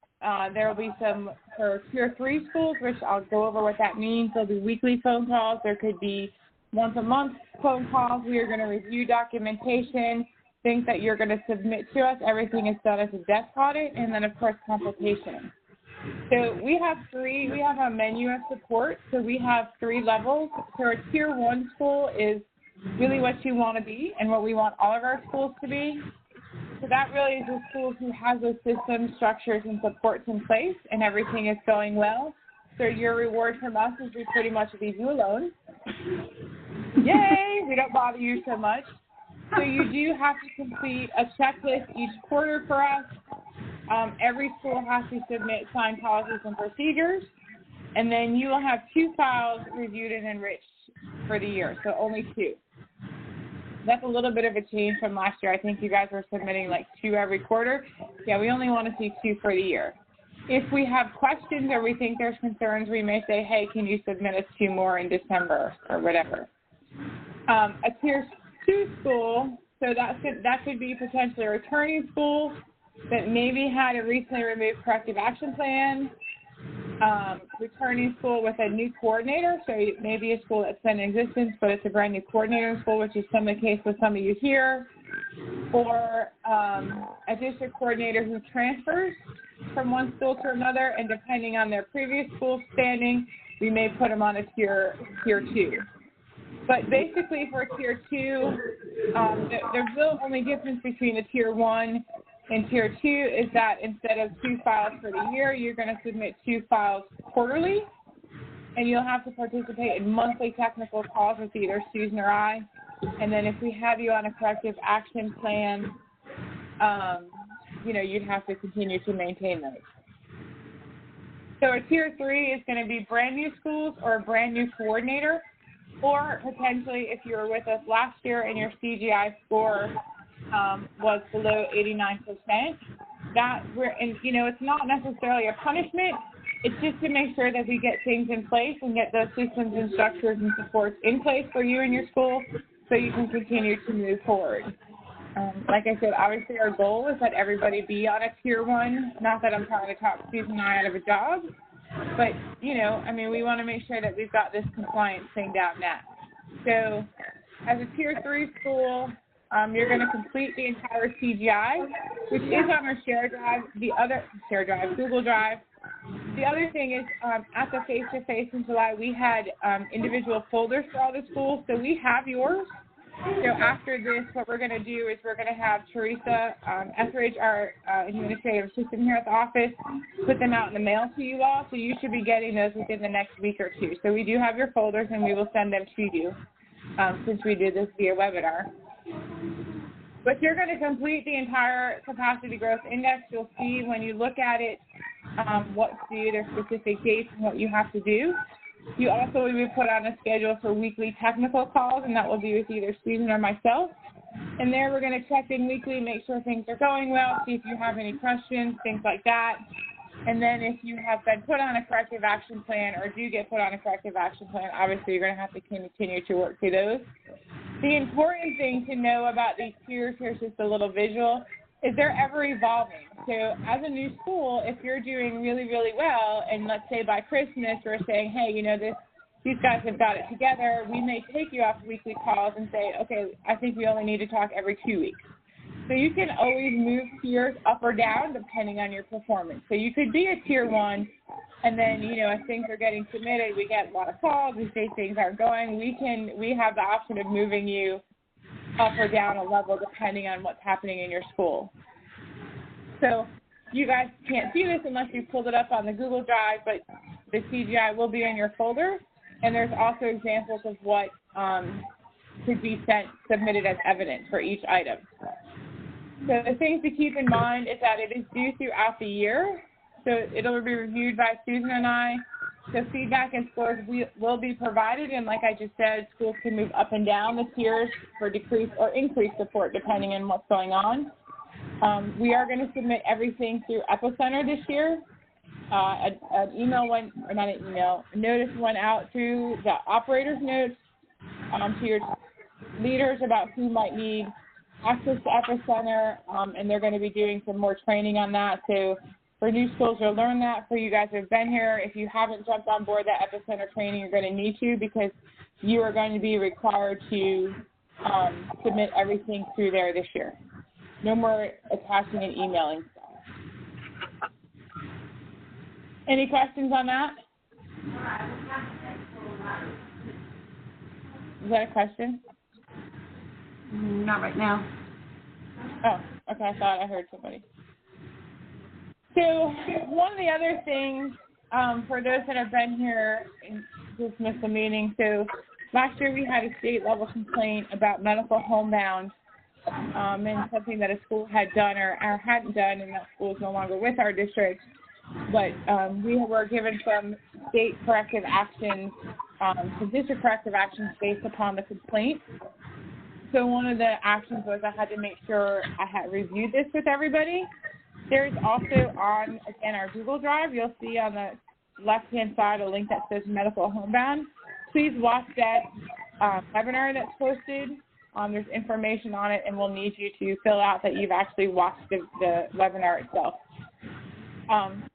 A: there will be some for Tier 3 schools, which I'll go over what that means. There'll be weekly phone calls. There could be once-a-month phone calls. We are going to review documentation, things that you're going to submit to us. Everything is done as a desk audit, and then, of course, consultation. So we have a menu of support. So we have 3 levels. So our Tier 1 school is really what you want to be and what we want all of our schools to be. So that really is a school who has those systems, structures, and supports in place, and everything is going well. So your reward from us is we pretty much leave you alone. Yay! We don't bother you so much. So you do have to complete a checklist each quarter for us. Every school has to submit signed policies and procedures, and then you will have 2 files reviewed and enriched for the year, so only 2. That's a little bit of a change from last year. I think you guys were submitting like 2 every quarter. Yeah, we only want to see 2 for the year. If we have questions or we think there's concerns, we may say, hey, can you submit us 2 more in December or whatever. A Tier 2 school, so that could be potentially a returning school that maybe had a recently removed corrective action plan, returning school with a new coordinator, so maybe a school that's been in existence, but it's a brand new coordinator in school, which is some of the case with some of you here, or a district coordinator who transfers from one school to another, and depending on their previous school standing, we may put them on a tier 2. But basically for Tier 2, the real only difference between the Tier 1 and Tier 2 is that instead of 2 files for the year, you're going to submit 2 files quarterly, and you'll have to participate in monthly technical calls with either Susan or I. And then if we have you on a corrective action plan, you'd have to continue to maintain those. So a Tier 3 is going to be brand new schools or a brand new coordinator, or potentially if you were with us last year and your CGI score was below 89%, it's not necessarily a punishment, it's just to make sure that we get things in place and get those systems and structures and supports in place for you and your school so you can continue to move forward. Like I said, obviously our goal is that everybody be on a tier 1. Not that I'm trying to talk Susan and I out of a job, but, you know, I mean, we want to make sure that we've got this compliance thing down now. So as a tier 3 school, you're going to complete the entire CGI, which is on our Google Drive. The other thing is at the face-to-face in July, we had individual folders for all the schools, so we have yours. So after this, what we're going to do is we're going to have Teresa Etheridge, our administrative assistant here at the office, put them out in the mail to you all, so you should be getting those within the next week or two. So we do have your folders, and we will send them to you since we did this via webinar. But you're going to complete the entire capacity growth index. You'll see when you look at it what's due, their specific dates, and what you have to do. You also will be put on a schedule for weekly technical calls, and that will be with either Susan or myself. And there we're going to check in weekly, make sure things are going well, see if you have any questions, things like that. And then if you have been put on a corrective action plan or do get put on a corrective action plan, obviously you're going to have to continue to work through those. The important thing to know about these tiers, here's just a little visual, is they're ever evolving. So as a new school, if you're doing really, really well, and let's say by Christmas we're saying, hey, you know, these guys have got it together, we may take you off weekly calls and say, okay, I think we only need to talk every 2 weeks. So you can always move tiers up or down depending on your performance. So you could be a tier 1, and then, you know, as things are getting submitted, we get a lot of calls, we say things aren't going, we have the option of moving you up or down a level depending on what's happening in your school. So you guys can't see this unless you pulled it up on the Google Drive, but the CGI will be in your folder, and there's also examples of what could be submitted as evidence for each item. So the things to keep in mind is that it is due throughout the year, so it'll be reviewed by Susan and I. So feedback and scores will be provided, and like I just said, schools can move up and down the tiers for decreased or increased support depending on what's going on. We are going to submit everything through Epicenter this year. A notice went out through the operator's notes to your leaders about who might need access to Epicenter, and they're going to be doing some more training on that. So for new schools, you'll learn that. For you guys who have been here, if you haven't jumped on board that Epicenter training, you're going to need to, because you are going to be required to submit everything through there this year. No more attaching and emailing stuff. Any questions on that? Is that a question?
B: Not right now.
A: Oh, okay. I thought I heard somebody. So one of the other things, for those that have been here and just missed the meeting, so last year we had a state-level complaint about medical homebound, and something that a school had done or hadn't done, and that school is no longer with our district. But we were given some state corrective actions, some district corrective actions based upon the complaint. So one of the actions was I had to make sure I had reviewed this with everybody. There's also on, again, our Google Drive, you'll see on the left-hand side a link that says Medical Homebound. Please watch that webinar that's posted. There's information on it, and we'll need you to fill out that you've actually watched the webinar itself.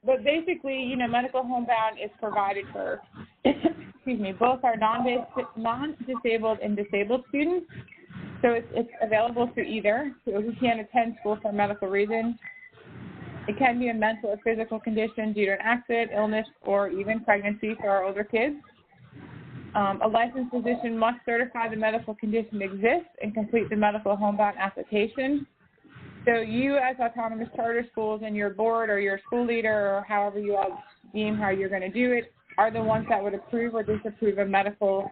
A: But basically, you know, Medical Homebound is provided for, excuse me, both our non-disabled and disabled students. So it's available to either. So who can't attend school for medical reasons. It can be a mental or physical condition due to an accident, illness, or even pregnancy for our older kids. A licensed physician must certify the medical condition exists and complete the medical homebound application. So you, as autonomous charter schools, and your board or your school leader, or however you all deem how you're going to do it, are the ones that would approve or disapprove a medical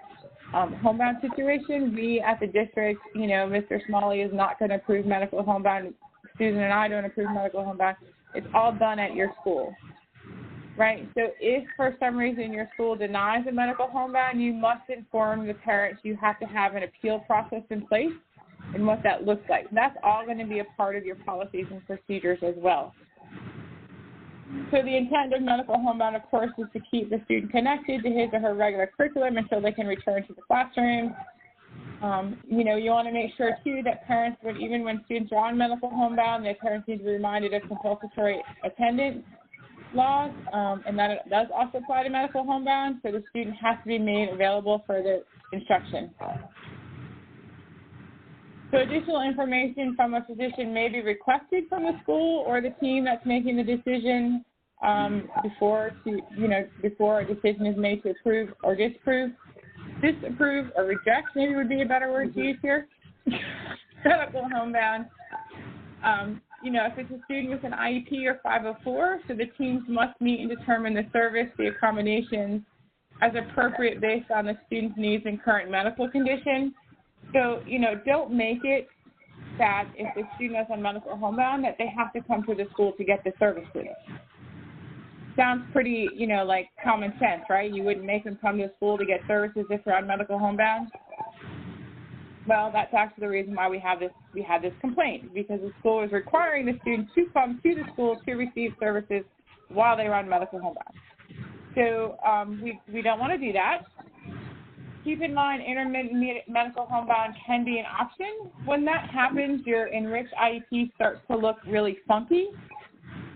A: homebound situation. We at the district, you know, Mr. Smalley is not going to approve medical homebound. Susan and I don't approve medical homebound. It's all done at your school, right? So if for some reason your school denies a medical homebound, you must inform the parents. You have to have an appeal process in place and what that looks like. And that's all going to be a part of your policies and procedures as well. So the intent of medical homebound, of course, is to keep the student connected to his or her regular curriculum until they can return to the classroom. You want to make sure, too, that parents, even when students are on medical homebound, their parents need to be reminded of compulsory attendance laws, and that it does also apply to medical homebound, so the student has to be made available for the instruction. So additional information from a physician may be requested from the school or the team that's making the decision before a decision is made to approve or disapprove or reject, maybe would be a better word to use here. Medical homebound. If it's a student with an IEP or 504, so the teams must meet and determine the service, the accommodations as appropriate based on the student's needs and current medical condition. So, don't make it that if the student is on medical homebound that they have to come to the school to get the services. Sounds pretty, like common sense, right? You wouldn't make them come to school to get services if they're on medical homebound. Well, that's actually the reason why we have this complaint, because the school is requiring the student to come to the school to receive services while they're on medical homebound. So we don't want to do that. Keep in mind, intermittent medical homebound can be an option. When that happens, your enriched IEP starts to look really funky.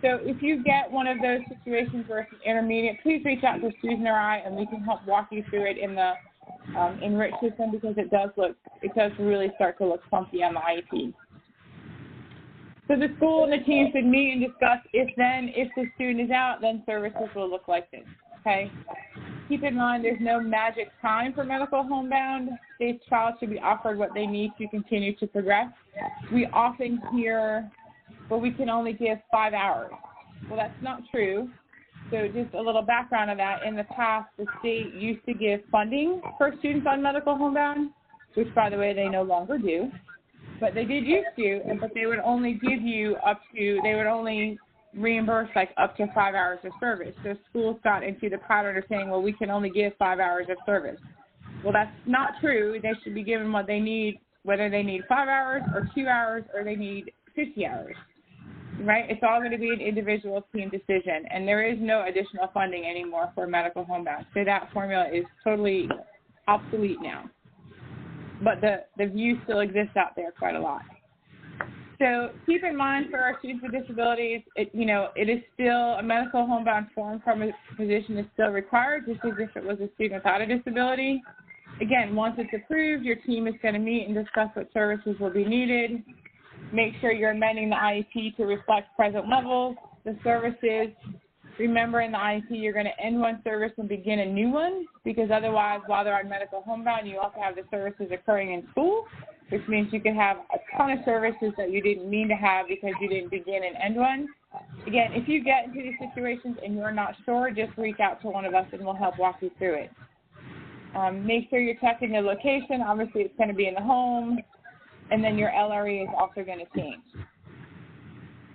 A: So if you get one of those situations where it's intermediate, please reach out to Susan or I, and we can help walk you through it in the enriched system, because it does really start to look funky on the IEP. So the school and the team should meet and discuss if the student is out, then services will look like this. Okay. Keep in mind, there's no magic time for medical homebound. These child should be offered what they need to continue to progress. We often hear, well, we can only give 5 hours. Well, that's not true. So just a little background of that. In the past, the state used to give funding for students on medical homebound, which, by the way, they no longer do. But they did used to, but they would only give you they would only reimburse up to 5 hours of service. So schools got into the pattern of saying, well, we can only give 5 hours of service. Well, that's not true. They should be given what they need, whether they need 5 hours or 2 hours or they need 50 hours, right? It's all going to be an individual team decision, and there is no additional funding anymore for medical homebound. So that formula is totally obsolete now. But the view still exists out there quite a lot. So keep in mind, for our students with disabilities, it is still a medical homebound form from a physician is still required, just as if it was a student without a disability. Again, once it's approved, your team is going to meet and discuss what services will be needed. Make sure you're amending the IEP to reflect present levels, the services. Remember, in the IEP, you're going to end one service and begin a new one, because otherwise, while they're on medical homebound, you also have the services occurring in school, which means you could have a ton of services that you didn't mean to have because you didn't begin and end one. Again, if you get into these situations and you're not sure, just reach out to one of us and we'll help walk you through it. Make sure you're checking the location. Obviously, it's going to be in the home, and then your LRE is also going to change.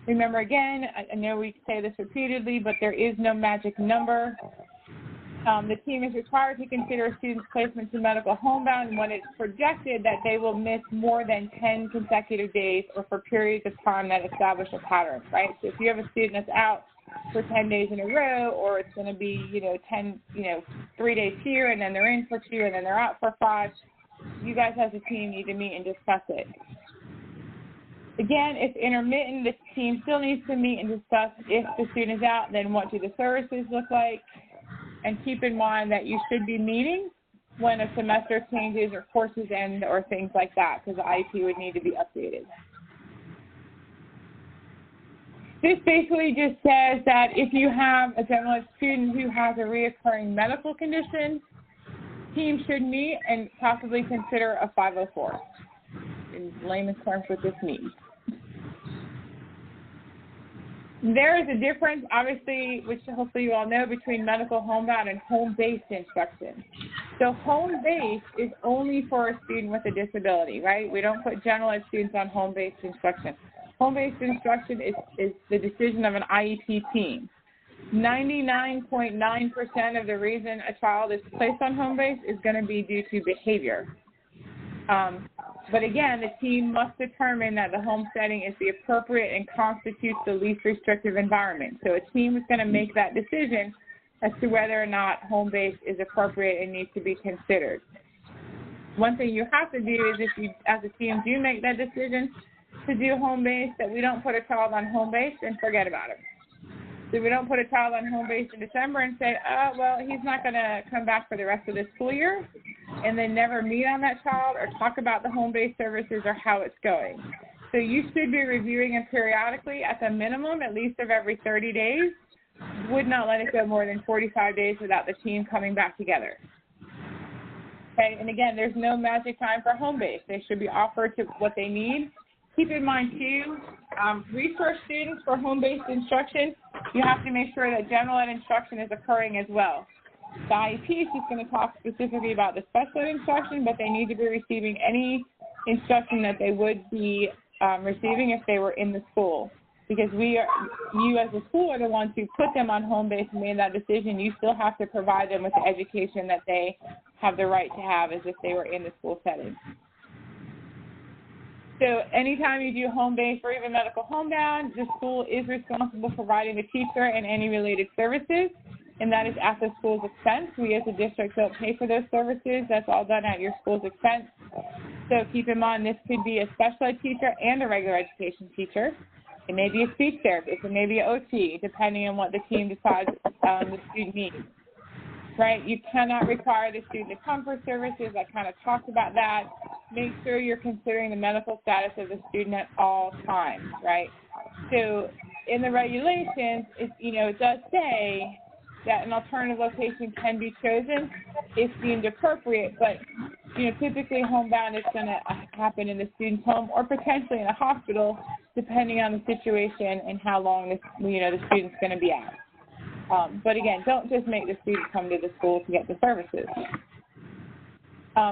A: Remember, again, I know we say this repeatedly, but there is no magic number. The team is required to consider a student's placement in medical homebound when it's projected that they will miss more than 10 consecutive days or for periods of time that establish a pattern, right? So if you have a student that's out for 10 days in a row, or it's going to be, 3 days here, and then they're in for 2, and then they're out for 5, you guys as a team need to meet and discuss it. Again, if intermittent, the team still needs to meet and discuss if the student is out, then what do the services look like? And keep in mind that you should be meeting when a semester changes or courses end or things like that, because the IEP would need to be updated. This basically just says that if you have a general ed student who has a reoccurring medical condition, teams should meet and possibly consider a 504. In layman's terms, what this means. There is a difference, obviously, which hopefully you all know, between medical homebound and home-based instruction. So home-based is only for a student with a disability, right? We don't put general ed students on home-based instruction. Home-based instruction is the decision of an IEP team. 99.9% of the reason a child is placed on home-based is going to be due to behavior. But again, the team must determine that the home setting is the appropriate and constitutes the least restrictive environment. So a team is going to make that decision as to whether or not home base is appropriate and needs to be considered. One thing you have to do is, if you, as a team, do make that decision to do home base, that we don't put a child on home base and forget about it. So we don't put a child on home base in December and say, oh, well, he's not going to come back for the rest of the school year, and then never meet on that child or talk about the home base services or how it's going. So you should be reviewing them periodically at the minimum, at least of every 30 days. Would not let it go more than 45 days without the team coming back together. Okay, and again, there's no magic time for home base. They should be offered to what they need. Keep in mind, too, resource students for home-based instruction, you have to make sure that general ed instruction is occurring as well. The IEP is just going to talk specifically about the special ed instruction, but they need to be receiving any instruction that they would be receiving if they were in the school. Because you as a school are the ones who put them on home base and made that decision. You still have to provide them with the education that they have the right to have as if they were in the school setting. So anytime you do home base or even medical homebound, the school is responsible for providing the teacher and any related services, and that is at the school's expense. We as a district don't pay for those services. That's all done at your school's expense. So keep in mind, this could be a special ed teacher and a regular education teacher. It may be a speech therapist. It may be an OT, depending on what the team decides the student needs. Right? You cannot require the student to come for services. I kind of talked about that. Make sure you're considering the medical status of the student at all times, right? So in the regulations, it does say that an alternative location can be chosen if deemed appropriate, but typically homebound is going to happen in the student's home or potentially in a hospital, depending on the situation and how long the student's going to be out. But again, don't just make the student come to the school to get the services.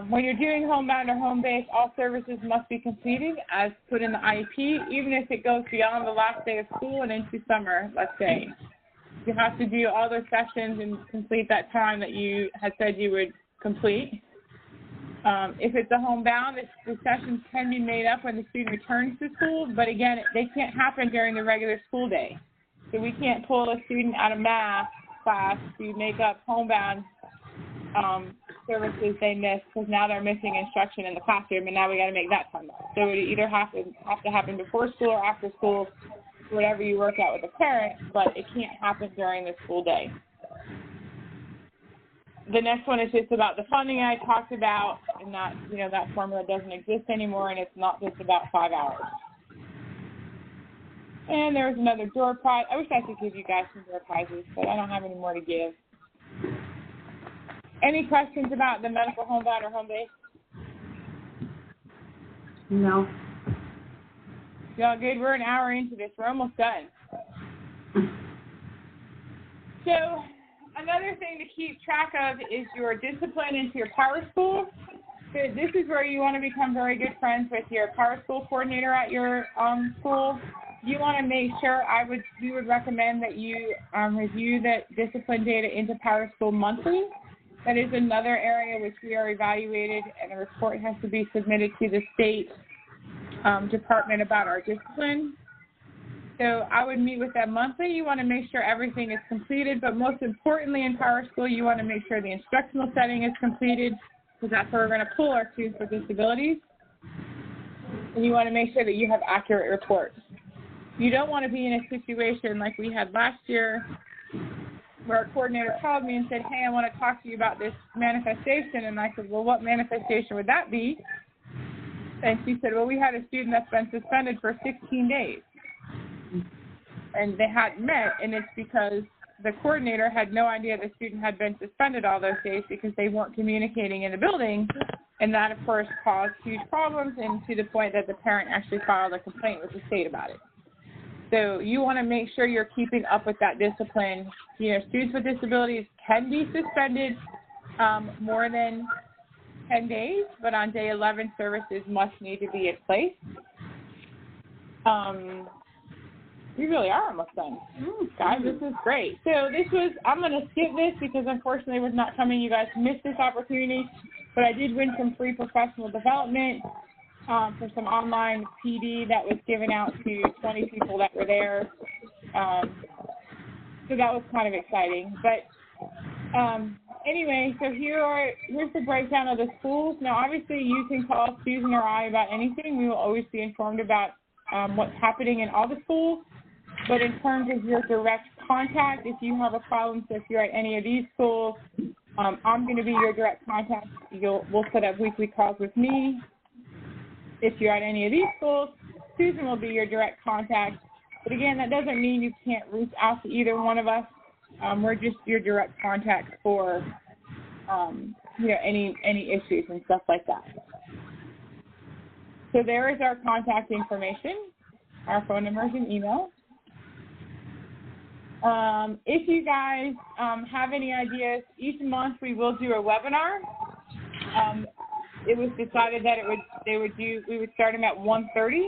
A: When you're doing homebound or home base, all services must be completed as put in the IEP, even if it goes beyond the last day of school and into summer, let's say. You have to do all those sessions and complete that time that you had said you would complete. If it's a homebound, the sessions can be made up when the student returns to school, but again, they can't happen during the regular school day. So we can't pull a student out of math class to make up homebound services they missed, because now they're missing instruction in the classroom, and now we got to make that time up. So it either have to happen before school or after school, whatever you work out with the parent, but it can't happen during the school day. The next one is just about the funding I talked about, and that that formula doesn't exist anymore, and it's not just about 5 hours. And there was another door prize. I wish I could give you guys some door prizes, but I don't have any more to give. Any questions about the medical homebound or home base?
B: No.
A: Y'all good? We're an hour into this. We're almost done. So another thing to keep track of is your discipline into your power school. So this is where you want to become very good friends with your power school coordinator at your school. You want to make sure, we would recommend that you review the discipline data into Power School monthly. That is another area which we are evaluated, and a report has to be submitted to the state department about our discipline. So I would meet with them monthly. You want to make sure everything is completed, but most importantly in Power School, you want to make sure the instructional setting is completed, because that's where we're going to pull our students with disabilities. And you want to make sure that you have accurate reports. You don't want to be in a situation like we had last year where our coordinator called me and said, hey, I want to talk to you about this manifestation. And I said, well, what manifestation would that be? And she said, well, we had a student that's been suspended for 16 days. And they hadn't met, and it's because the coordinator had no idea the student had been suspended all those days because they weren't communicating in the building. And that, of course, caused huge problems, and to the point that the parent actually filed a complaint with the state about it. So you want to make sure you're keeping up with that discipline. Students with disabilities can be suspended more than 10 days, but on day 11, services must need to be in place. We really are almost done. Guys, this is great. So I'm going to skip this because unfortunately it was not coming. You guys missed this opportunity, but I did win some free professional development. for some online PD that was given out to 20 people that were there. So that was kind of exciting. But anyway, so here's the breakdown of the schools. Now, obviously, you can call Susan or I about anything. We will always be informed about what's happening in all the schools. But in terms of your direct contact, if you have a problem, so if you're at any of these schools, I'm going to be your direct contact. We'll set up weekly calls with me. If you're at any of these schools, Susan will be your direct contact. But again, that doesn't mean you can't reach out to either one of us. We're just your direct contact for, any issues and stuff like that. So there is our contact information, our phone numbers and email. If you guys have any ideas, each month we will do a webinar. It was decided that we would start them at 1:30,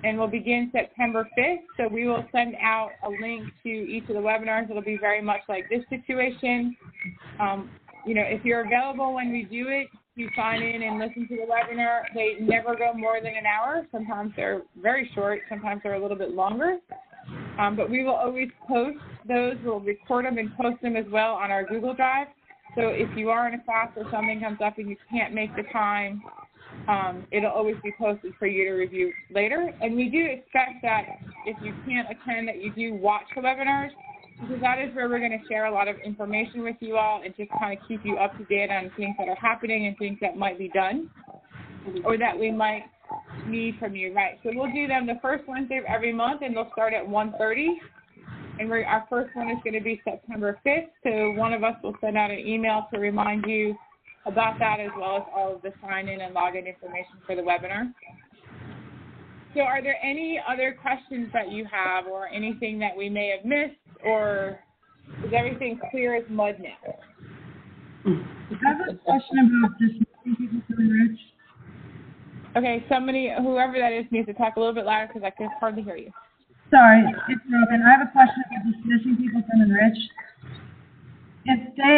A: and we'll begin September 5th. So we will send out a link to each of the webinars. It'll be very much like this situation. If you're available when we do it, you sign in and listen to the webinar. They never go more than an hour. Sometimes they're very short. Sometimes they're a little bit longer. But we will always post those. We'll record them and post them as well on our Google Drive. So if you are in a class or something comes up and you can't make the time, it'll always be posted for you to review later. And we do expect that if you can't attend, that you do watch the webinars, because that is where we're going to share a lot of information with you all and just kind of keep you up to date on things that are happening and things that might be done or that we might need from you, right? So we'll do them the first Wednesday of every month, and they'll start at 1:30. And our first one is going to be September 5th. So one of us will send out an email to remind you about that, as well as all of the sign-in and login information for the webinar. So are there any other questions that you have or anything that we may have missed, or is everything clear as mud now?
D: I have a question about dismissing people from Rich.
A: Okay, whoever that is, needs to talk a little bit louder because I can hardly hear you.
D: Sorry, it's Robin. I have a question about dismissing people from Enrich.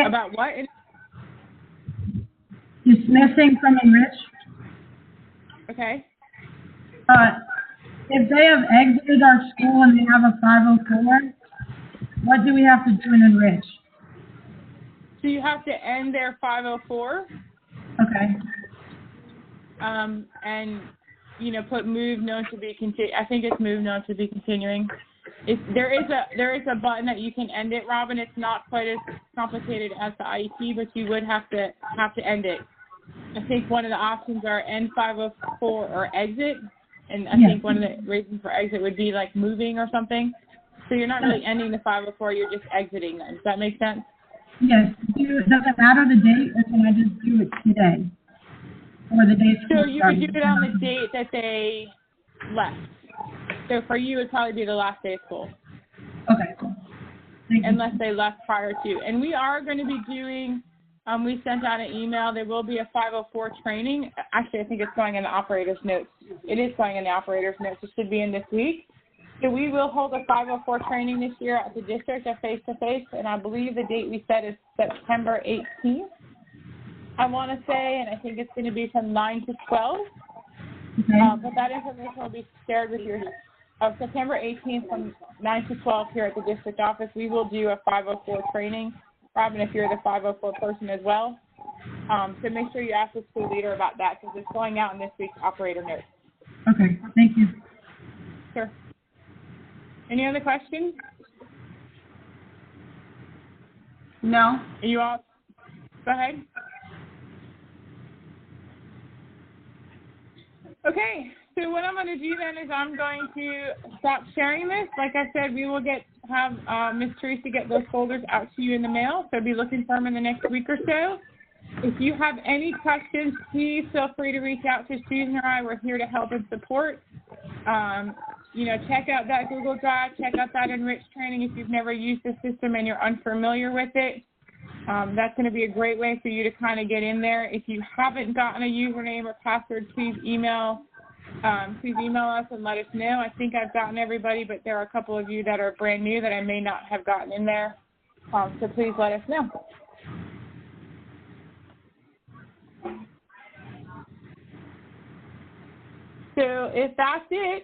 A: About what?
D: Dismissing from Enrich.
A: Okay.
D: If they have exited our school and they have a 504, what do we have to do in Enrich?
A: So you have to end their 504.
D: Okay.
A: And put move known to be I think it's move known to be continuing. There is a button that you can end it, Robin. It's not quite as complicated as the IEP, but you would have to end it. I think one of the options are end 504 or exit, and I think one of the reasons for exit would be like moving or something. So you're not really ending the 504, you're just exiting them. Does that make sense?
D: Yes. Does it matter the date, or can I just do it today? Or the date?
A: So you would do it on the date that they left. So for you, it would probably be the last day of school.
D: Okay, cool.
A: Unless they left prior to. And we are going to be doing, we sent out an email. There will be a 504 training. Actually, I think it's going in the operator's notes. It is going in the operator's notes. It should be in this week. So we will hold a 504 training this year at the district, a face-to-face, and I believe the date we set is September 18th. I want to say, and I think it's going to be from 9 to 12.
D: Okay.
A: But that information will be shared with you. September 18th from 9 to 12 here at the district office. We will do a 504 training. Robin, if you're the 504 person as well. So make sure you ask the school leader about that, because it's going out in this week's operator notes.
D: Okay, thank you.
A: Sure. Any other questions?
B: No.
A: Are you all? Go ahead. Okay, so what I'm going to do then is I'm going to stop sharing this. Like I said, we will have Ms. Teresa get those folders out to you in the mail, so be looking for them in the next week or so. If you have any questions, please feel free to reach out to Susan or I. We're here to help and support. Check out that Google Drive, check out that Enrich training if you've never used the system and you're unfamiliar with it. That's going to be a great way for you to kind of get in there. If you haven't gotten a username or password, please email us and let us know. I think I've gotten everybody, but there are a couple of you that are brand new that I may not have gotten in there. So please let us know. So if that's it,